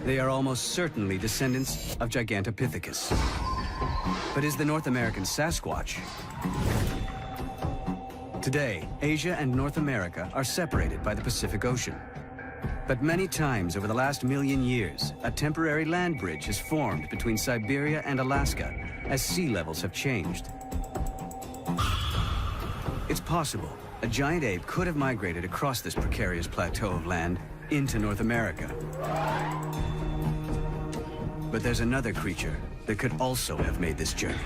they are almost certainly descendants of Gigantopithecus. But is the North American Sasquatch? Today, Asia and North America are separated by the Pacific Ocean. But many times over the last million years, a temporary land bridge has formed between Siberia and Alaska as sea levels have changed. It's possible a giant ape could have migrated across this precarious plateau of land into North America. But there's another creature that could also have made this journey.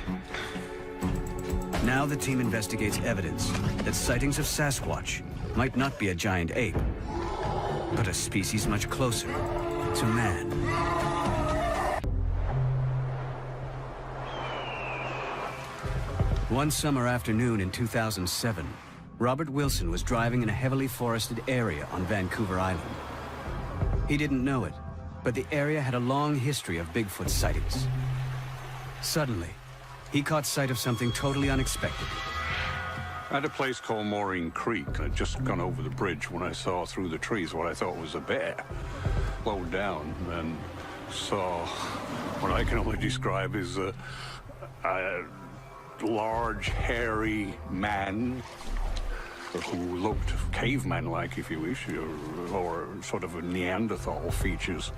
Now the team investigates evidence that sightings of Sasquatch might not be a giant ape, but a species much closer to man. One summer afternoon in 2007, Robert Wilson was driving in a heavily forested area on Vancouver Island. He didn't know it, but the area had a long history of Bigfoot sightings. Suddenly, he caught sight of something totally unexpected. At a place called Maureen Creek, I'd just gone over the bridge when I saw through the trees what I thought was a bear. Slowed down and saw what I can only describe as a large, hairy man who looked caveman-like, if you wish, or sort of a Neanderthal features.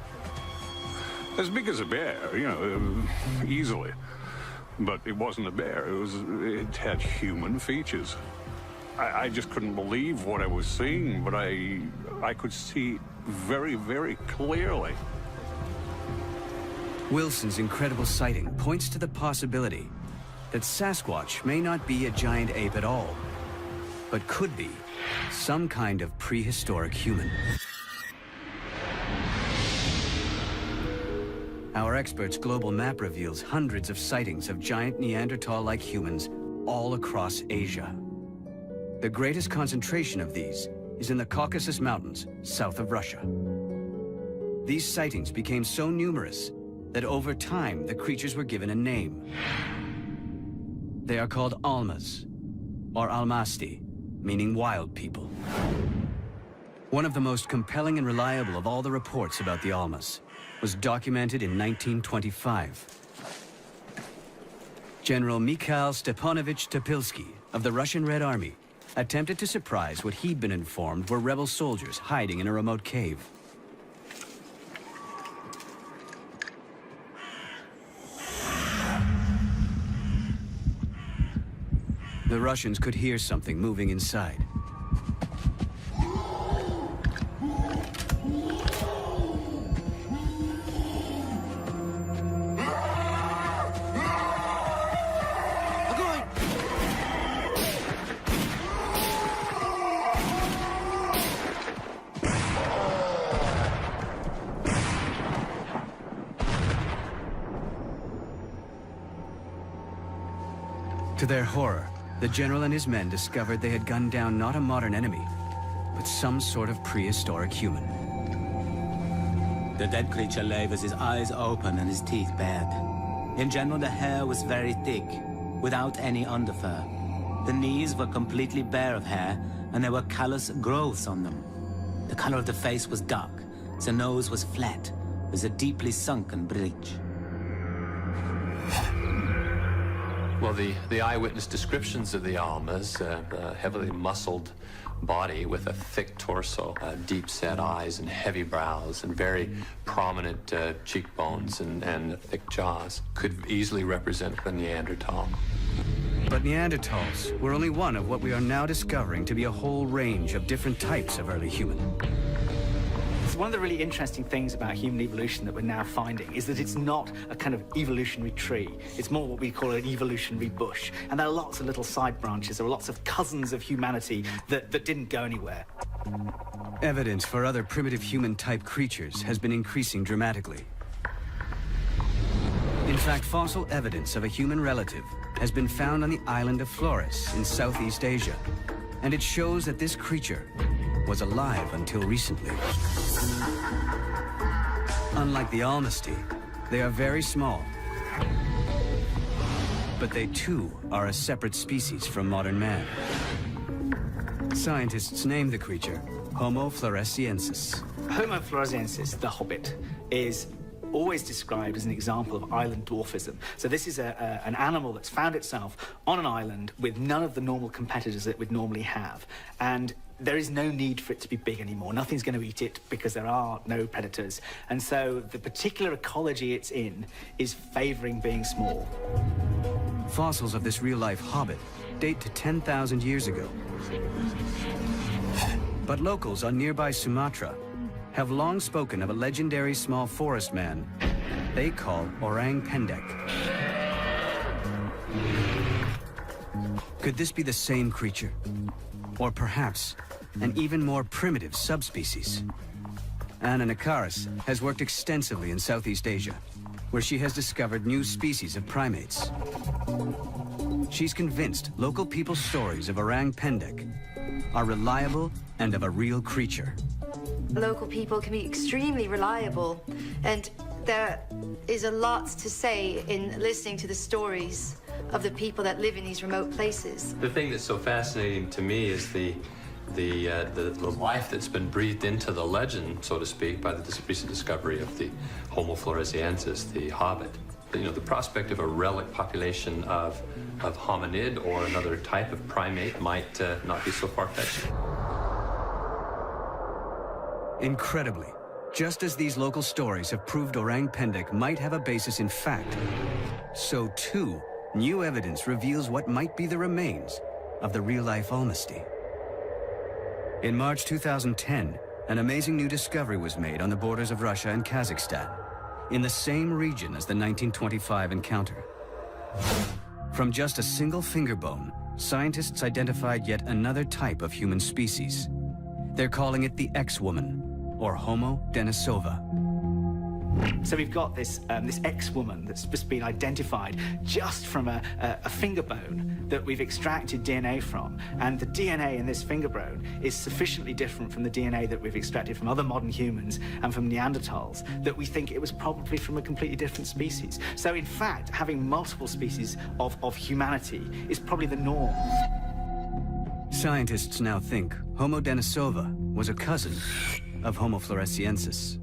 As big as a bear, you know, easily. But it wasn't a bear. It had human features. I just couldn't believe what I was seeing, but I could see very, very clearly. Wilson's incredible sighting points to the possibility that Sasquatch may not be a giant ape at all, but could be some kind of prehistoric human. Our experts' global map reveals hundreds of sightings of giant Neanderthal-like humans all across Asia. The greatest concentration of these is in the Caucasus Mountains, south of Russia. These sightings became so numerous that over time the creatures were given a name. They are called Almas, or Almasti, meaning wild people. One of the most compelling and reliable of all the reports about the Almas was documented in 1925. General Mikhail Stepanovich Topilsky of the Russian Red Army attempted to surprise what he'd been informed were rebel soldiers hiding in a remote cave. The Russians could hear something moving inside. To their horror, the general and his men discovered they had gunned down not a modern enemy, but some sort of prehistoric human. The dead creature lay with his eyes open and his teeth bared. In general, the hair was very thick, without any underfur. The knees were completely bare of hair, and there were callous growths on them. The color of the face was dark. The nose was flat, with a deeply sunken bridge. Well, the eyewitness descriptions of the Almas, a heavily muscled body with a thick torso, deep-set eyes and heavy brows and very prominent cheekbones and thick jaws, could easily represent the Neanderthal. But Neanderthals were only one of what we are now discovering to be a whole range of different types of early human. One of the really interesting things about human evolution that we're now finding is that it's not a kind of evolutionary tree. It's more what we call an evolutionary bush. And there are lots of little side branches. There are lots of cousins of humanity that didn't go anywhere. Evidence for other primitive human-type creatures has been increasing dramatically. In fact, fossil evidence of a human relative has been found on the island of Flores in Southeast Asia. And it shows that this creature was alive until recently. Unlike the Almasty, they are very small. But they too are a separate species from modern man. Scientists named the creature Homo floresiensis. Homo floresiensis, the hobbit, is always described as an example of island dwarfism. So this is an animal that's found itself on an island with none of the normal competitors that we'd normally have. And there is no need for it to be big anymore. Nothing's going to eat it because there are no predators. And so the particular ecology it's in is favoring being small. Fossils of this real-life hobbit date to 10,000 years ago. But locals on nearby Sumatra have long spoken of a legendary small forest man they call Orang Pendek. Could this be the same creature? Or perhaps an even more primitive subspecies? Anna Nakaris has worked extensively in Southeast Asia, where she has discovered new species of primates. She's convinced local people's stories of Orang Pendek are reliable and of a real creature. Local people can be extremely reliable, and there is a lot to say in listening to the stories of the people that live in these remote places. The thing that's so fascinating to me is the life that's been breathed into the legend, so to speak, by the recent discovery of the Homo floresiensis, the hobbit. You know, the prospect of a relic population of hominid or another type of primate might not be so far-fetched. Incredibly, just as these local stories have proved Orang Pendek might have a basis in fact, so too, new evidence reveals what might be the remains of the real-life Almasty. In March 2010, an amazing new discovery was made on the borders of Russia and Kazakhstan, in the same region as the 1925 encounter. From just a single finger bone, scientists identified yet another type of human species. They're calling it the X-woman, or Homo denisova. So we've got this ex-woman that's just been identified just from a finger bone that we've extracted DNA from. And the DNA in this finger bone is sufficiently different from the DNA that we've extracted from other modern humans and from Neanderthals that we think it was probably from a completely different species. So in fact, having multiple species of humanity is probably the norm. Scientists now think Homo denisova was a cousin of Homo floresiensis.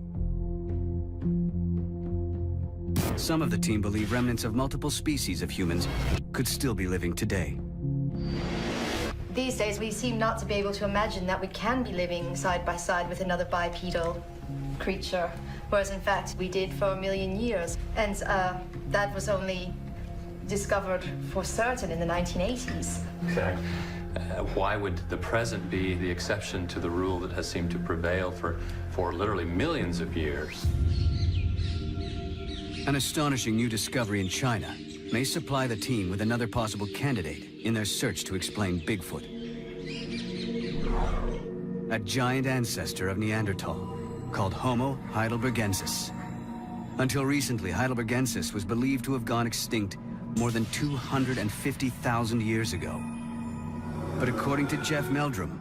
Some of the team believe remnants of multiple species of humans could still be living today. These days, we seem not to be able to imagine that we can be living side by side with another bipedal creature, whereas in fact we did for 1 million years. And that was only discovered for certain in the 1980s. Exactly. Why would the present be the exception to the rule that has seemed to prevail for literally millions of years? An astonishing new discovery in China may supply the team with another possible candidate in their search to explain Bigfoot. A giant ancestor of Neanderthal called Homo heidelbergensis. Until recently, heidelbergensis was believed to have gone extinct more than 250,000 years ago. But according to Jeff Meldrum,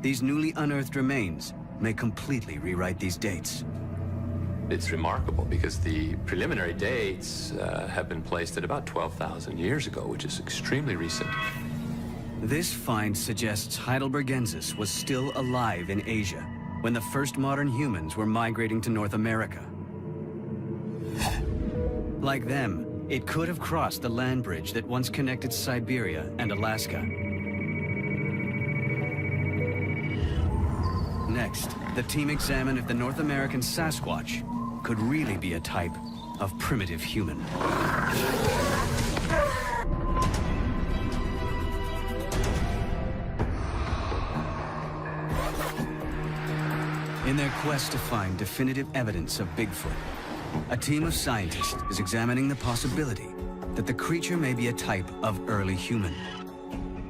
these newly unearthed remains may completely rewrite these dates. It's remarkable because the preliminary dates have been placed at about 12,000 years ago, which is extremely recent. This find suggests heidelbergensis was still alive in Asia when the first modern humans were migrating to North America. Like them, it could have crossed the land bridge that once connected Siberia and Alaska. Next, the team examined if the North American Sasquatch could really be a type of primitive human. In their quest to find definitive evidence of Bigfoot, a team of scientists is examining the possibility that the creature may be a type of early human.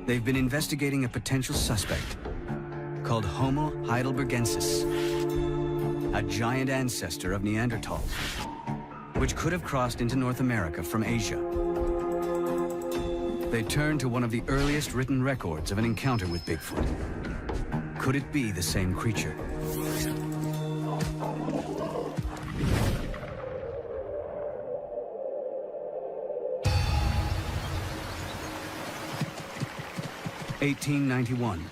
They've been investigating a potential suspect called Homo heidelbergensis, a giant ancestor of Neanderthals, which could have crossed into North America from Asia. They turned to one of the earliest written records of an encounter with Bigfoot. Could it be the same creature? (1891).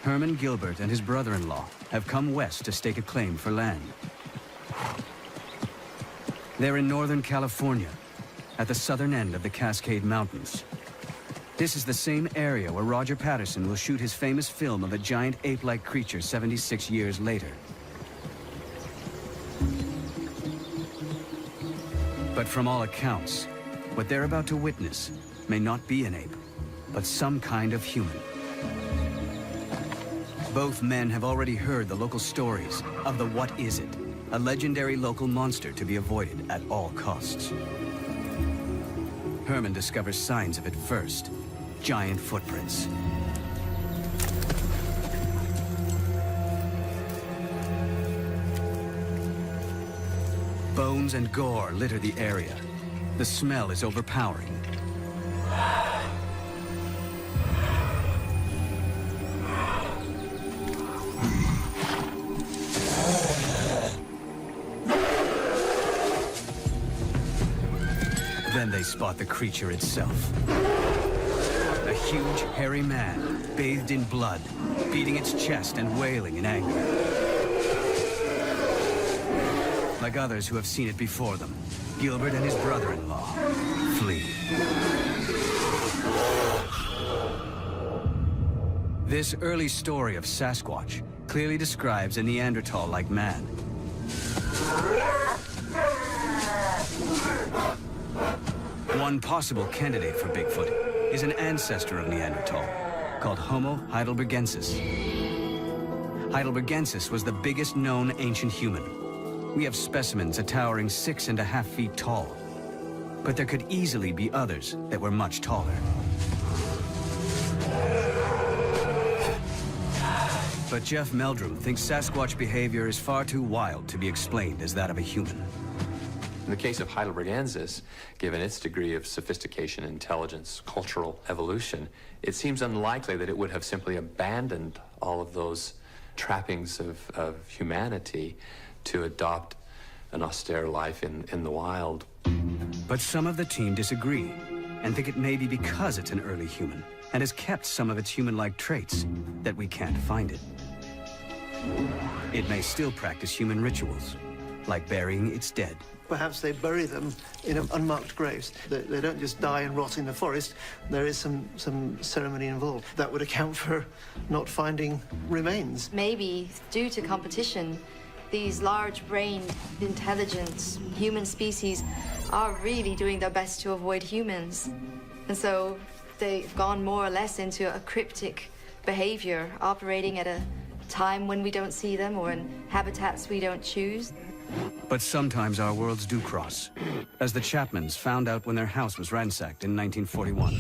Herman Gilbert and his brother-in-law have come west to stake a claim for land. They're in Northern California, at the southern end of the Cascade Mountains. This is the same area where Roger Patterson will shoot his famous film of a giant ape-like creature 76 years later. But from all accounts, what they're about to witness may not be an ape, but some kind of human. Both men have already heard the local stories of the What Is It, a legendary local monster to be avoided at all costs. Herman discovers signs of it first, giant footprints. Bones and gore litter the area. The smell is overpowering. Then they spot the creature itself. A huge, hairy man, bathed in blood, beating its chest and wailing in anger. Like others who have seen it before them, Gilbert and his brother-in-law flee. This early story of Sasquatch clearly describes a Neanderthal-like man. One possible candidate for Bigfoot is an ancestor of Neanderthal, called Homo heidelbergensis. Heidelbergensis was the biggest known ancient human. We have specimens a towering 6.5 feet tall, but there could easily be others that were much taller. But Jeff Meldrum thinks Sasquatch behavior is far too wild to be explained as that of a human. In the case of heidelbergensis, given its degree of sophistication, intelligence, cultural evolution, it seems unlikely that it would have simply abandoned all of those trappings of humanity to adopt an austere life in the wild. But some of the team disagree and think it may be because it's an early human and has kept some of its human-like traits, that we can't find it. It may still practice human rituals, like burying its dead. Perhaps they bury them in unmarked graves. They don't just die and rot in the forest. There is some ceremony involved. That would account for not finding remains. Maybe due to competition, these large-brained, intelligent human species are really doing their best to avoid humans. And so they've gone more or less into a cryptic behavior, operating at a time when we don't see them or in habitats we don't choose. But sometimes our worlds do cross, as the Chapmans found out when their house was ransacked in 1941.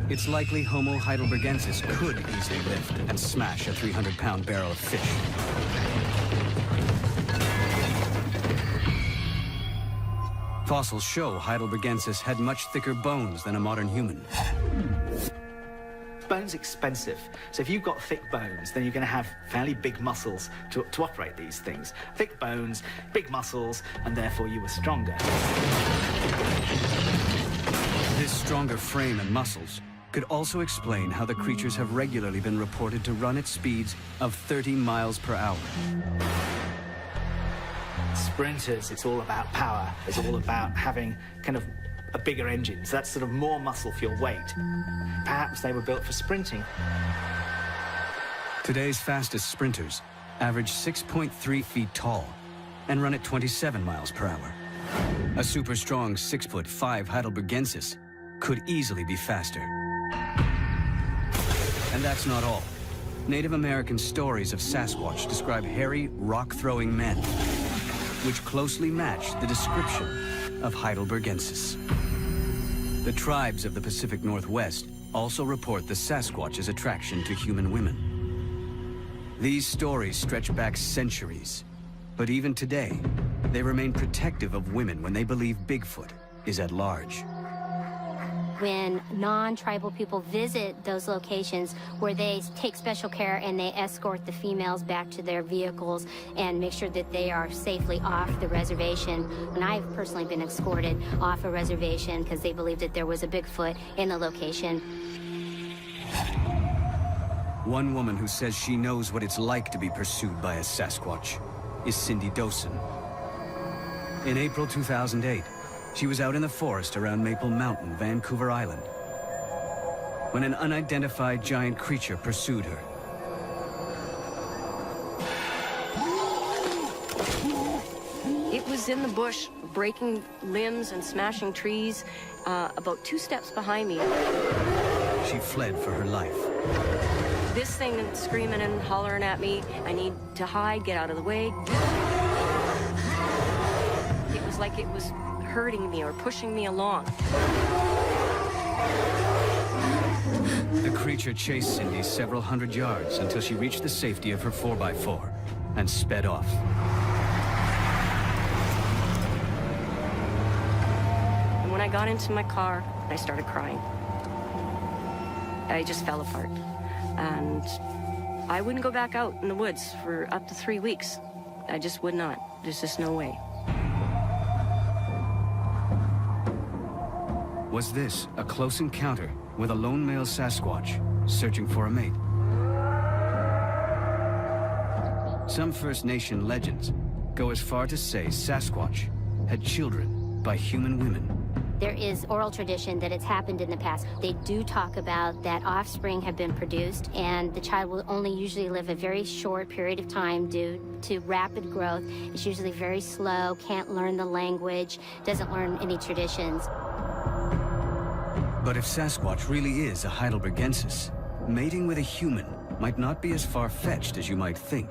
It's likely Homo heidelbergensis could easily lift and smash a 300-pound barrel of fish. Fossils show heidelbergensis had much thicker bones than a modern human. Bone's expensive, so if you've got thick bones, then you're going to have fairly big muscles to operate these things. Thick bones, big muscles, and therefore you were stronger. This stronger frame and muscles could also explain how the creatures have regularly been reported to run at speeds of 30 miles per hour. Sprinters, it's all about power. It's all about having kind of a bigger engine, so that's sort of more muscle for your weight. Perhaps they were built for sprinting. Today's fastest sprinters average 6.3 feet tall and run at 27 miles per hour. A super strong 6'5" heidelbergensis could easily be faster. And that's not all. Native American stories of Sasquatch describe hairy, rock-throwing men, which closely match the description of heidelbergensis. The tribes of the Pacific Northwest also report the Sasquatch's attraction to human women. These stories stretch back centuries, but even today, they remain protective of women when they believe Bigfoot is at large. When non-tribal people visit those locations where they take special care and they escort the females back to their vehicles and make sure that they are safely off the reservation. And I've personally been escorted off a reservation because they believed that there was a Bigfoot in the location. One woman who says she knows what it's like to be pursued by a Sasquatch is Cindy Dosen. In April 2008, she was out in the forest around Maple Mountain, Vancouver Island, when an unidentified giant creature pursued her. It was in the bush, breaking limbs and smashing trees, about 2 steps behind me. She fled for her life. This thing screaming and hollering at me. I need to hide, get out of the way. It was like it was hurting me or pushing me along. The creature chased Cindy several hundred yards until she reached the safety of her 4x4 and sped off. And when I got into my car, I started crying. I just fell apart. And I wouldn't go back out in the woods for up to 3 weeks. I just would not. There's just no way. Was this a close encounter with a lone male Sasquatch searching for a mate? Some First Nation legends go as far to say Sasquatch had children by human women. There is oral tradition that it's happened in the past. They do talk about that offspring have been produced and the child will only usually live a very short period of time due to rapid growth. It's usually very slow, can't learn the language, doesn't learn any traditions. But if Sasquatch really is a heidelbergensis, mating with a human might not be as far-fetched as you might think.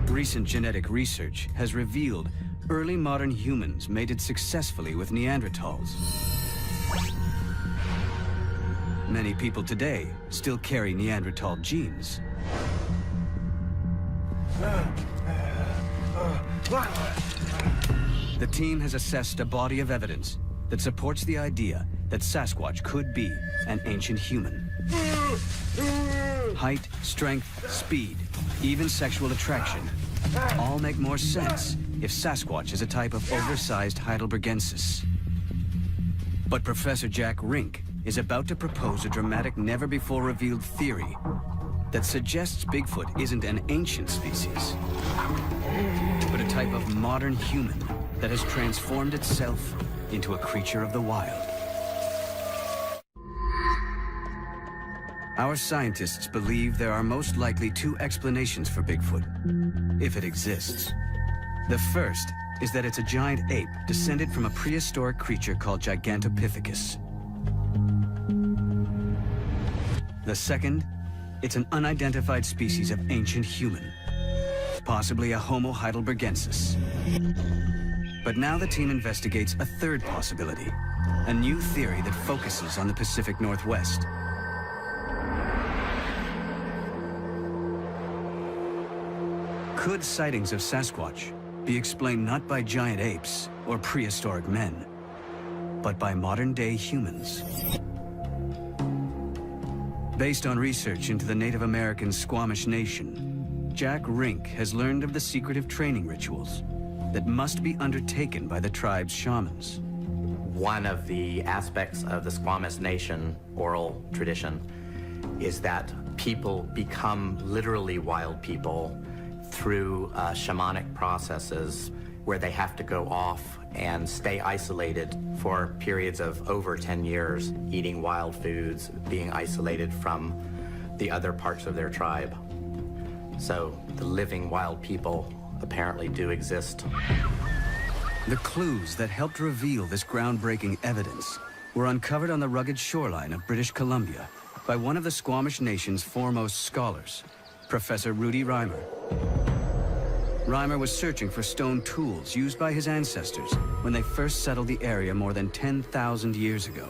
Recent genetic research has revealed early modern humans mated successfully with Neanderthals. Many people today still carry Neanderthal genes. The team has assessed a body of evidence that supports the idea that Sasquatch could be an ancient human. Height, strength, speed, even sexual attraction all make more sense if Sasquatch is a type of oversized heidelbergensis. But Professor Jack Rink is about to propose a dramatic, never-before-revealed theory that suggests Bigfoot isn't an ancient species, but a type of modern human that has transformed itself into a creature of the wild. Our scientists believe there are most likely two explanations for Bigfoot, if it exists. The first is that it's a giant ape descended from a prehistoric creature called Gigantopithecus. The second, it's an unidentified species of ancient human, possibly a Homo heidelbergensis. But now the team investigates a third possibility, a new theory that focuses on the Pacific Northwest. Could sightings of Sasquatch be explained not by giant apes or prehistoric men, but by modern-day humans? Based on research into the Native American Squamish Nation, Jack Rink has learned of the secretive training rituals that must be undertaken by the tribe's shamans. One of the aspects of the Squamish Nation oral tradition is that people become literally wild people through shamanic processes where they have to go off and stay isolated for periods of over 10 years, eating wild foods, being isolated from the other parts of their tribe. So the living wild people apparently do exist. The clues that helped reveal this groundbreaking evidence were uncovered on the rugged shoreline of British Columbia by one of the Squamish Nation's foremost scholars, Professor Rudy Reimer. Reimer was searching for stone tools used by his ancestors when they first settled the area more than 10,000 years ago.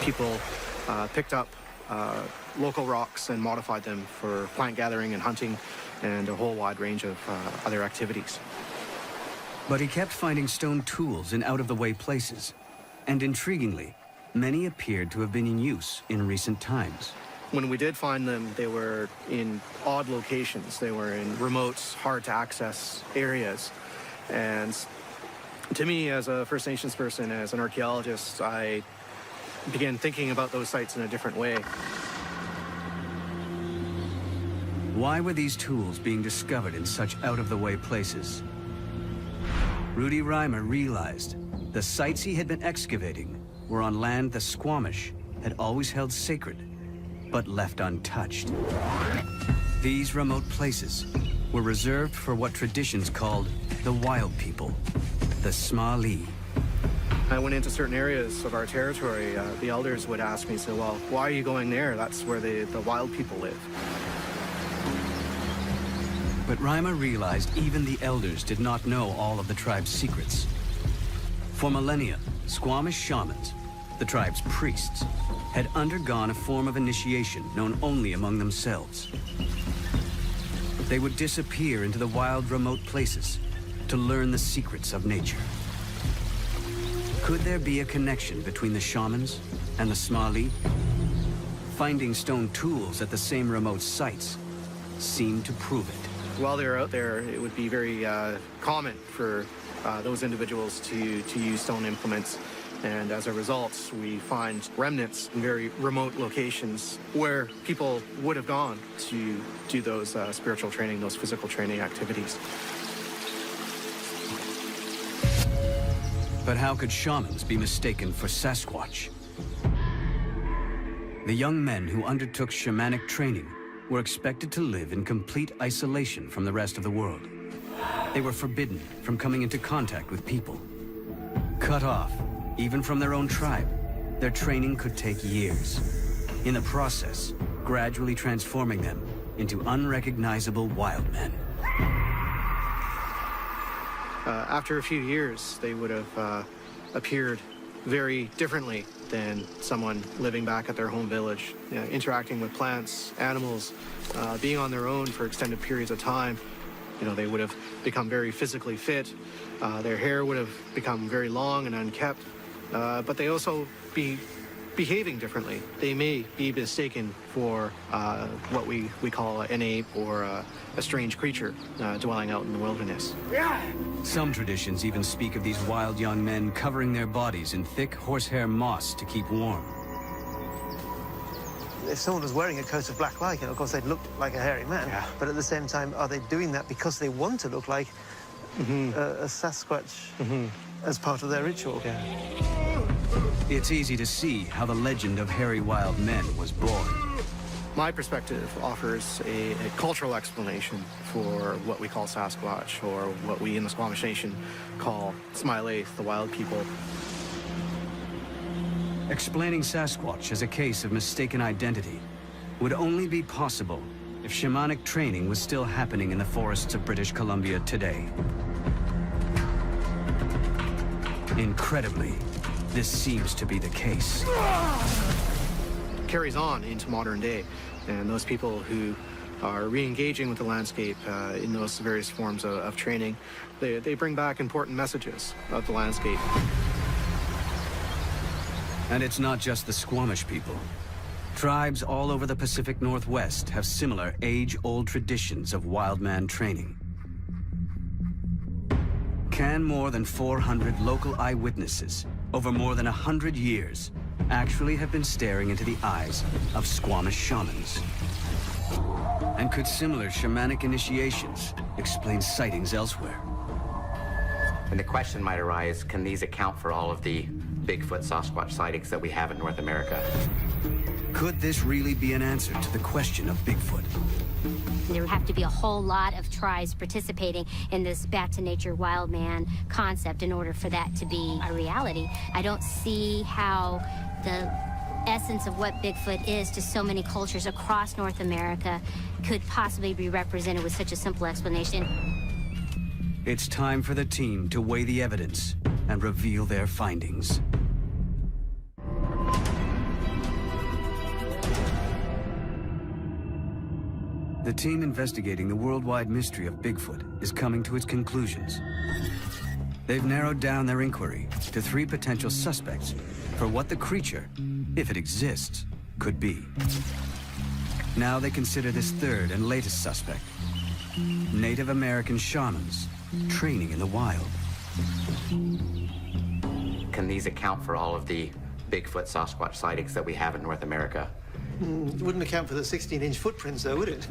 People picked up local rocks and modified them for plant gathering and hunting and a whole wide range of other activities. But he kept finding stone tools in out-of-the-way places, and intriguingly, many appeared to have been in use in recent times. When we did find them, they were in odd locations. They were in remote, hard-to-access areas. And to me, as a First Nations person, as an archaeologist, I began thinking about those sites in a different way. Why were these tools being discovered in such out-of-the-way places? Rudy Reimer realized the sites he had been excavating were on land the Squamish had always held sacred, but left untouched. These remote places were reserved for what traditions called the wild people, the Smali. I went into certain areas of our territory. The elders would ask me, well, why are you going there? That's where the wild people live. But Reimer realized even the elders did not know all of the tribe's secrets. For millennia, Squamish shamans, the tribe's priests, had undergone a form of initiation known only among themselves. They would disappear into the wild, remote places to learn the secrets of nature. Could there be a connection between the shamans and the Smali? Finding stone tools at the same remote sites seemed to prove it. While they were out there, it would be very common for those individuals to use stone implements. And as a result, we find remnants in very remote locations where people would have gone to do those spiritual training, those physical training activities. But how could shamans be mistaken for Sasquatch? The young men who undertook shamanic training were expected to live in complete isolation from the rest of the world. They were forbidden from coming into contact with people. Cut off, even from their own tribe, their training could take years. In the process, gradually transforming them into unrecognizable wild men. After a few years, they would have appeared very differently than someone living back at their home village, interacting with plants, animals, being on their own for extended periods of time. You know, they would have become very physically fit. Their hair would have become very long and unkept, but they also be behaving differently. They may be mistaken for what we call an ape or a strange creature dwelling out in the wilderness. Some traditions even speak of these wild young men covering their bodies in thick horsehair moss to keep warm. If someone was wearing a coat of black lichen, of course, they'd look like a hairy man. Yeah. But at the same time, are they doing that because they want to look like a Sasquatch as part of their ritual? Yeah. It's easy to see how the legend of hairy wild men was born. My perspective offers a cultural explanation for what we call Sasquatch, or what we in the Squamish Nation call Smileath, the wild people. Explaining Sasquatch as a case of mistaken identity would only be possible if shamanic training was still happening in the forests of British Columbia today. Incredibly, this seems to be the case. Carries on into modern day, and those people who are re-engaging with the landscape in those various forms of training, they bring back important messages of the landscape. And it's not just the Squamish people. Tribes all over the Pacific Northwest have similar age-old traditions of wildman training. Can more than 400 local eyewitnesses over more than 100 years actually have been staring into the eyes of Squamish shamans? And could similar shamanic initiations explain sightings elsewhere? And the question might arise, can these account for all of the Bigfoot Sasquatch sightings that we have in North America? Could this really be an answer to the question of Bigfoot? There would have to be a whole lot of tribes participating in this back to nature wild man concept in order for that to be a reality. I don't see how the essence of what Bigfoot is to so many cultures across North America could possibly be represented with such a simple explanation. It's time for the team to weigh the evidence and reveal their findings. The team investigating the worldwide mystery of Bigfoot is coming to its conclusions. They've narrowed down their inquiry to 3 potential suspects for what the creature, if it exists, could be. Now they consider this 3rd and latest suspect, Native American shamans training in the wild. Can these account for all of the Bigfoot Sasquatch sightings that we have in North America? It wouldn't account for the 16-inch footprints, though, would it?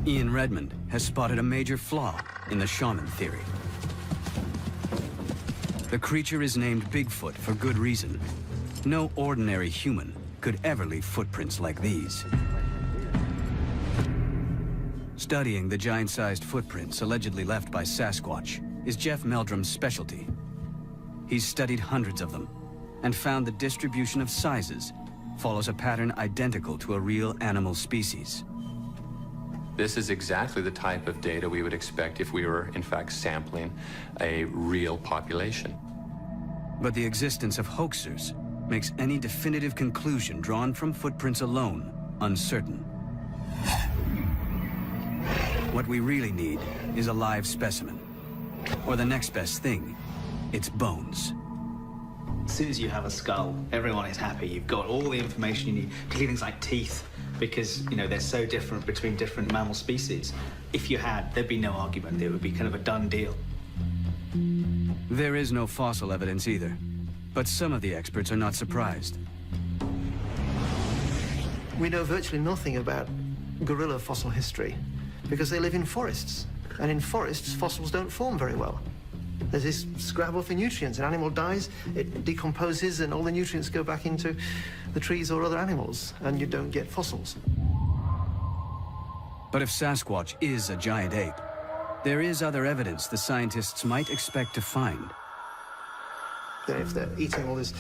Ian Redmond has spotted a major flaw in the shaman theory. The creature is named Bigfoot for good reason. No ordinary human could ever leave footprints like these. Studying the giant-sized footprints allegedly left by Sasquatch is Jeff Meldrum's specialty. He's studied hundreds of them and found the distribution of sizes follows a pattern identical to a real animal species. This is exactly the type of data we would expect if we were, in fact, sampling a real population. But the existence of hoaxers makes any definitive conclusion drawn from footprints alone uncertain. What we really need is a live specimen, or the next best thing, its bones. As soon as you have a skull, everyone is happy. You've got all the information you need, particularly things like teeth, because, you know, they're so different between different mammal species. If you had, there'd be no argument. It would be kind of a done deal. There is no fossil evidence either, but some of the experts are not surprised. We know virtually nothing about gorilla fossil history because they live in forests. And in forests, fossils don't form very well. There's this scrabble for nutrients. An animal dies, it decomposes, and all the nutrients go back into the trees or other animals, and you don't get fossils. But if Sasquatch is a giant ape, there is other evidence the scientists might expect to find. Then if they're eating all this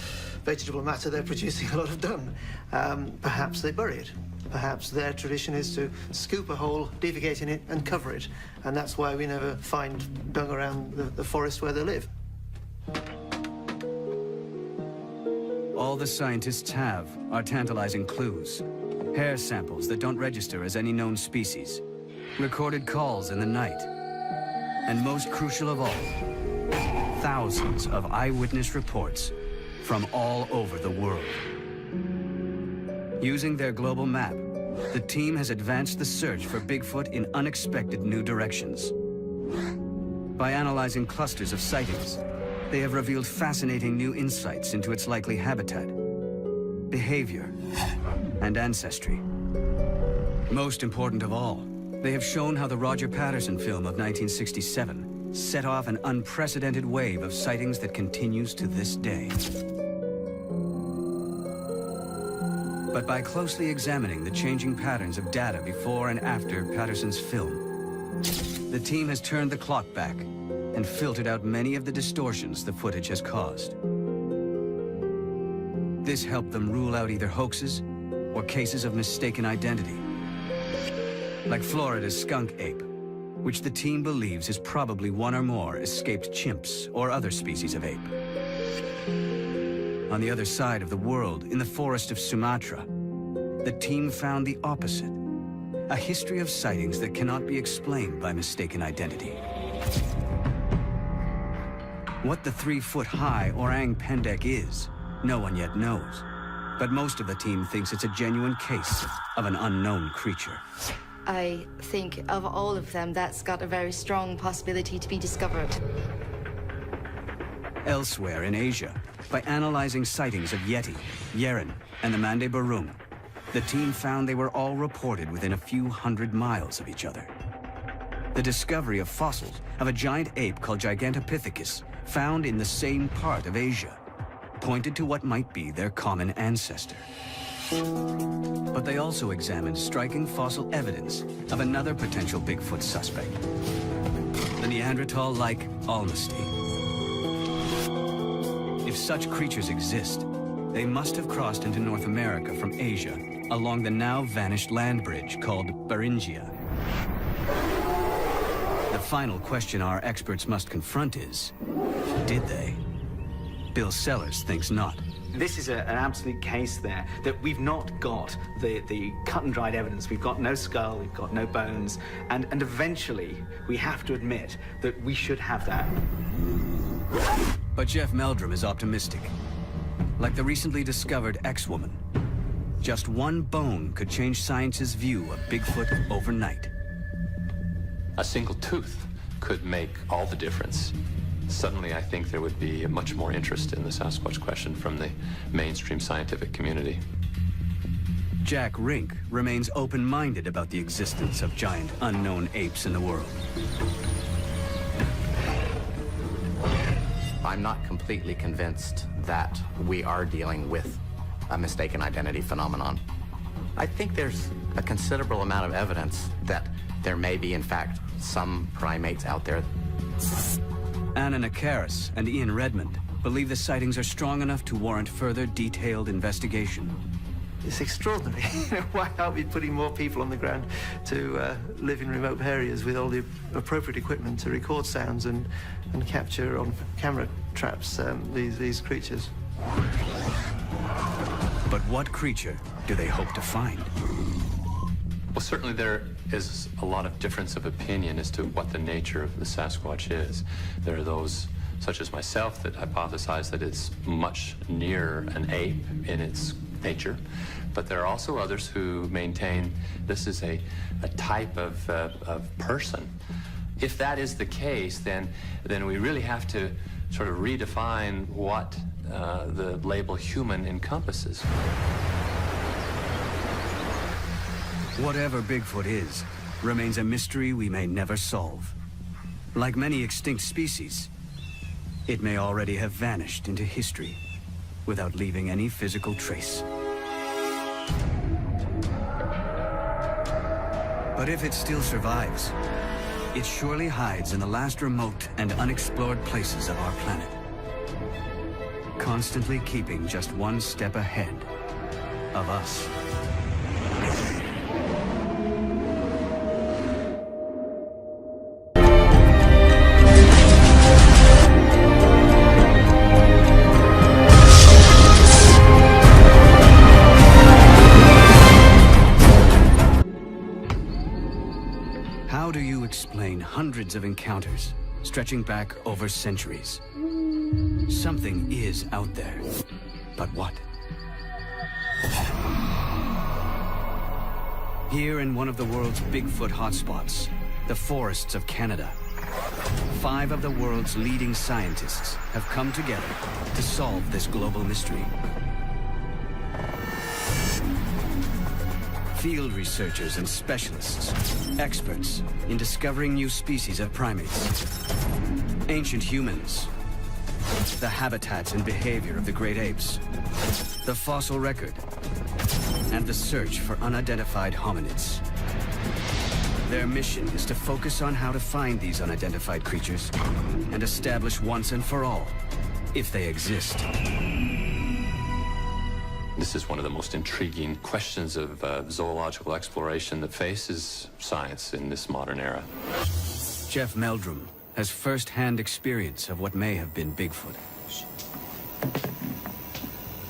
vegetable matter, they're producing a lot of dung. Perhaps they bury it. Perhaps their tradition is to scoop a hole, defecate in it, and cover it. And that's why we never find dung around the forest where they live. All the scientists have are tantalizing clues. Hair samples that don't register as any known species. Recorded calls in the night. And most crucial of all, thousands of eyewitness reports from all over the world. Using their global map, the team has advanced the search for Bigfoot in unexpected new directions. By analyzing clusters of sightings, they have revealed fascinating new insights into its likely habitat, behavior, and ancestry. Most important of all, they have shown how the Roger Patterson film of 1967 set off an unprecedented wave of sightings that continues to this day. But by closely examining the changing patterns of data before and after Patterson's film, the team has turned the clock back and filtered out many of the distortions the footage has caused. This helped them rule out either hoaxes or cases of mistaken identity, like Florida's skunk ape, which the team believes is probably one or more escaped chimps or other species of ape. On the other side of the world, in the forest of Sumatra, the team found the opposite, a history of sightings that cannot be explained by mistaken identity. What the 3-foot-high orang pendek is, no one yet knows, but most of the team thinks it's a genuine case of an unknown creature. I think of all of them, that's got a very strong possibility to be discovered. Elsewhere in Asia, by analyzing sightings of Yeti, Yeren, and the Mande Burung, the team found they were all reported within a few hundred miles of each other. The discovery of fossils of a giant ape called Gigantopithecus, found in the same part of Asia, pointed to what might be their common ancestor. But they also examined striking fossil evidence of another potential Bigfoot suspect, the Neanderthal-like Almasty. If such creatures exist, they must have crossed into North America from Asia along the now-vanished land bridge called Beringia. The final question our experts must confront is, did they? Bill Sellers thinks not. This is an absolute case there, that we've not got the cut and dried evidence. We've got no skull, we've got no bones, and eventually we have to admit that we should have that. But Jeff Meldrum is optimistic. Like the recently discovered X-Woman, just one bone could change science's view of Bigfoot overnight. A single tooth could make all the difference. Suddenly, I think there would be much more interest in the Sasquatch question from the mainstream scientific community. Jack Rink remains open-minded about the existence of giant unknown apes in the world. I'm not completely convinced that we are dealing with a mistaken identity phenomenon. I think there's a considerable amount of evidence that there may be, in fact, some primates out there. Anna Nakaris and Ian Redmond believe the sightings are strong enough to warrant further detailed investigation. It's extraordinary. Why aren't we putting more people on the ground to live in remote areas with all the appropriate equipment to record sounds and capture on camera traps these creatures? But what creature do they hope to find? Well, certainly there is a lot of difference of opinion as to what the nature of the Sasquatch is. There are those, such as myself, that hypothesize that it's much nearer an ape in its nature. But there are also others who maintain this is a type of person. If that is the case, then we really have to sort of redefine what the label human encompasses. Whatever Bigfoot is, remains a mystery we may never solve. Like many extinct species, it may already have vanished into history without leaving any physical trace. But if it still survives, it surely hides in the last remote and unexplored places of our planet, constantly keeping just one step ahead of us. How do you explain hundreds of encounters stretching back over centuries? Something is out there, but what? Here in one of the world's Bigfoot hotspots, the forests of Canada, 5 of the world's leading scientists have come together to solve this global mystery. Field researchers and specialists, experts in discovering new species of primates, ancient humans, the habitats and behavior of the great apes, the fossil record, and the search for unidentified hominids. Their mission is to focus on how to find these unidentified creatures and establish once and for all if they exist. This is one of the most intriguing questions of zoological exploration that faces science in this modern era. Jeff Meldrum has first-hand experience of what may have been Bigfoot.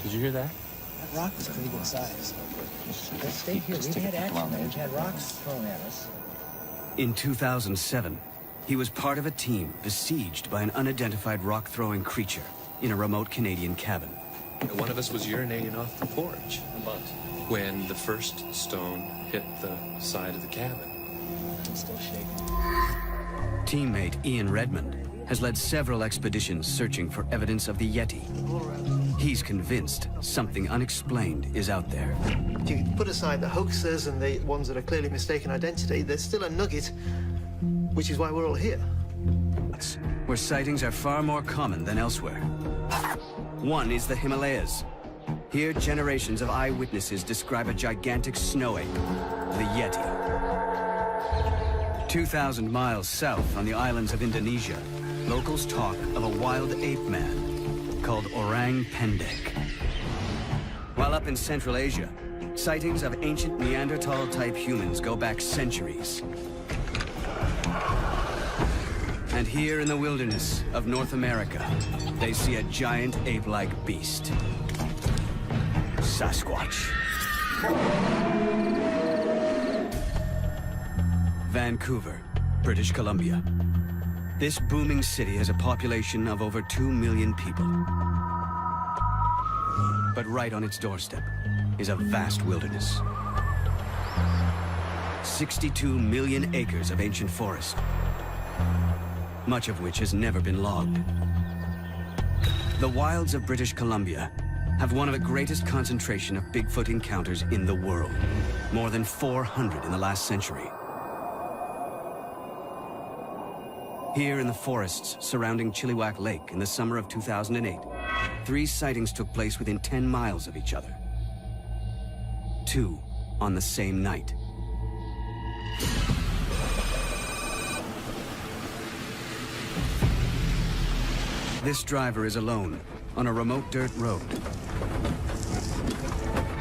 Did you hear that? That rock was pretty good size. Let's stay here. We had action range, had rocks thrown at us. In 2007, he was part of a team besieged by an unidentified rock-throwing creature in a remote Canadian cabin. One of us was urinating off the porch when the first stone hit the side of the cabin. I'm still shaking. Teammate Ian Redmond has led several expeditions searching for evidence of the Yeti. He's convinced something unexplained is out there. If you put aside the hoaxers and the ones that are clearly mistaken identity, there's still a nugget, which is why we're all here. Where sightings are far more common than elsewhere. One is the Himalayas. Here, generations of eyewitnesses describe a gigantic snow ape, the Yeti. 2,000 miles south on the islands of Indonesia, locals talk of a wild ape man called Orang Pendek. While up in Central Asia, sightings of ancient Neanderthal-type humans go back centuries. And here in the wilderness of North America, they see a giant ape-like beast. Sasquatch. Vancouver, British Columbia. This booming city has a population of over 2 million people. But right on its doorstep is a vast wilderness. 62 million acres of ancient forest, much of which has never been logged. The wilds of British Columbia have one of the greatest concentration of Bigfoot encounters in the world. More than 400 in the last century. Here in the forests surrounding Chilliwack Lake in the summer of 2008, 3 sightings took place within 10 miles of each other. 2 on the same night. This driver is alone on a remote dirt road.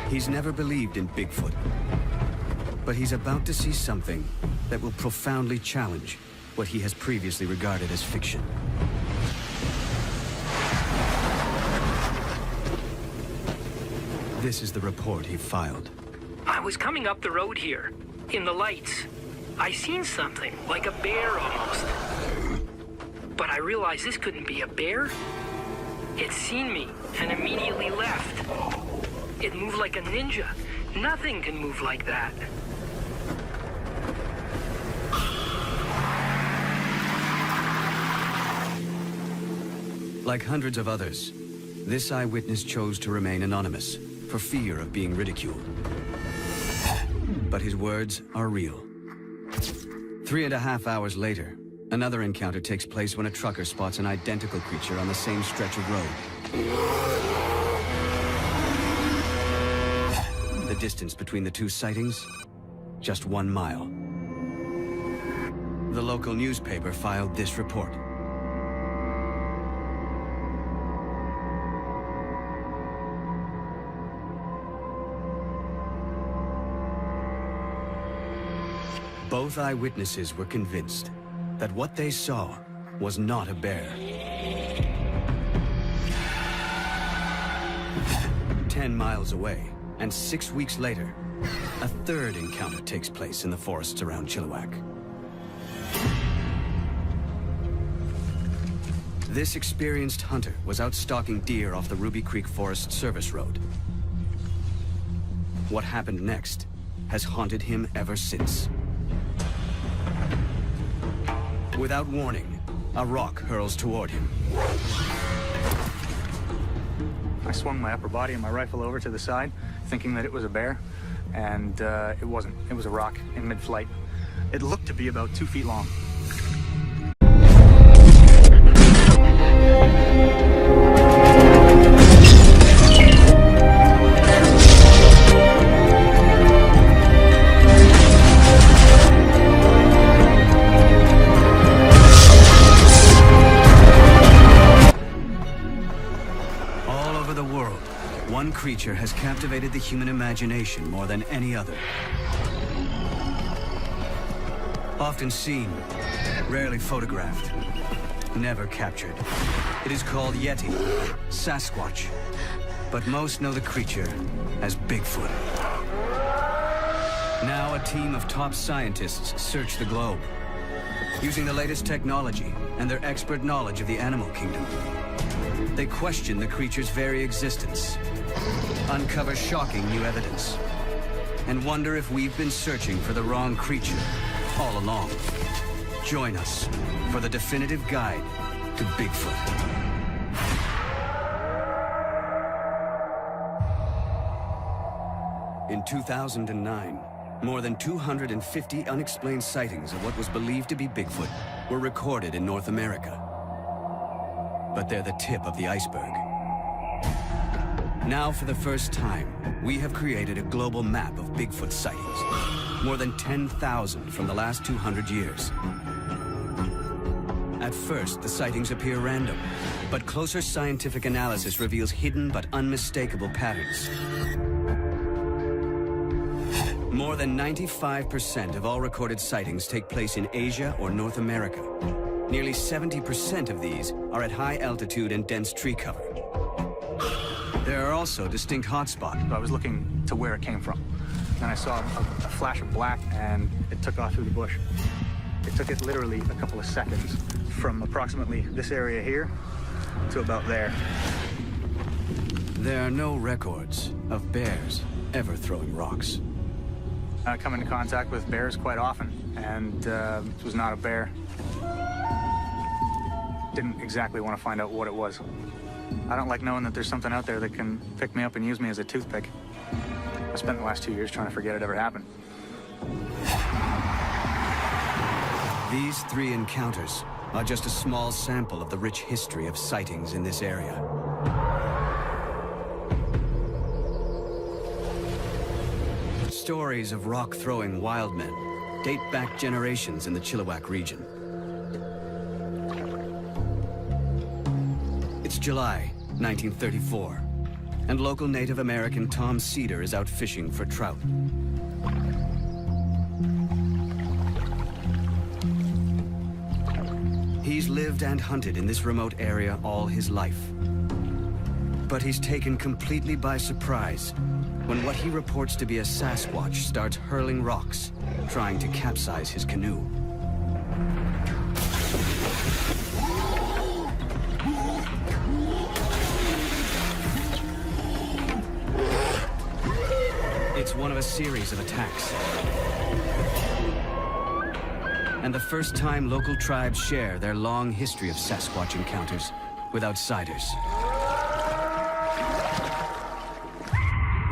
He's never believed in Bigfoot, but he's about to see something that will profoundly challenge what he has previously regarded as fiction. This is the report he filed. I was coming up the road here, in the lights. I seen something, like a bear almost. But I realized this couldn't be a bear. It seen me and immediately left. It moved like a ninja. Nothing can move like that. Like hundreds of others, this eyewitness chose to remain anonymous for fear of being ridiculed. But his words are real. 3.5 hours later, another encounter takes place when a trucker spots an identical creature on the same stretch of road. The distance between the 2 sightings? Just 1 mile. The local newspaper filed this report. Both eyewitnesses were convinced that what they saw was not a bear. 10 miles away, and 6 weeks later, a third encounter takes place in the forests around Chilliwack. This experienced hunter was out stalking deer off the Ruby Creek Forest Service Road. What happened next has haunted him ever since. Without warning, a rock hurls toward him. I swung my upper body and my rifle over to the side, thinking that it was a bear, and it wasn't. It was a rock in mid-flight. It looked to be about 2 feet long. One creature has captivated the human imagination more than any other. Often seen, rarely photographed, never captured. It is called Yeti, Sasquatch, but most know the creature as Bigfoot. Now a team of top scientists search the globe, using the latest technology and their expert knowledge of the animal kingdom. They question the creature's very existence, uncover shocking new evidence, and wonder if we've been searching for the wrong creature all along. Join us for the definitive guide to Bigfoot. In 2009, more than 250 unexplained sightings of what was believed to be Bigfoot were recorded in North America. But they're the tip of the iceberg. Now, for the first time, we have created a global map of Bigfoot sightings. More than 10,000 from the last 200 years. At first, the sightings appear random, but closer scientific analysis reveals hidden but unmistakable patterns. More than 95% of all recorded sightings take place in Asia or North America. Nearly 70% of these are at high altitude and dense tree cover. There are also distinct hotspots. I was looking to where it came from. Then I saw a flash of black, and it took off through the bush. It took it literally a couple of seconds from approximately this area here to about there. There are no records of bears ever throwing rocks. I come into contact with bears quite often, and it was not a bear. Didn't exactly want to find out what it was. I don't like knowing that there's something out there that can pick me up and use me as a toothpick. I spent the last 2 years trying to forget it ever happened. These 3 encounters are just a small sample of the rich history of sightings in this area. Stories of rock-throwing wild men date back generations in the Chilliwack region. It's July 1934, and local Native American Tom Cedar is out fishing for trout. He's lived and hunted in this remote area all his life. But he's taken completely by surprise when what he reports to be a Sasquatch starts hurling rocks, trying to capsize his canoe. It's one of a series of attacks. And the first time local tribes share their long history of Sasquatch encounters with outsiders.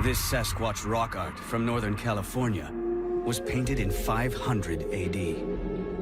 This Sasquatch rock art from Northern California was painted in 500 AD.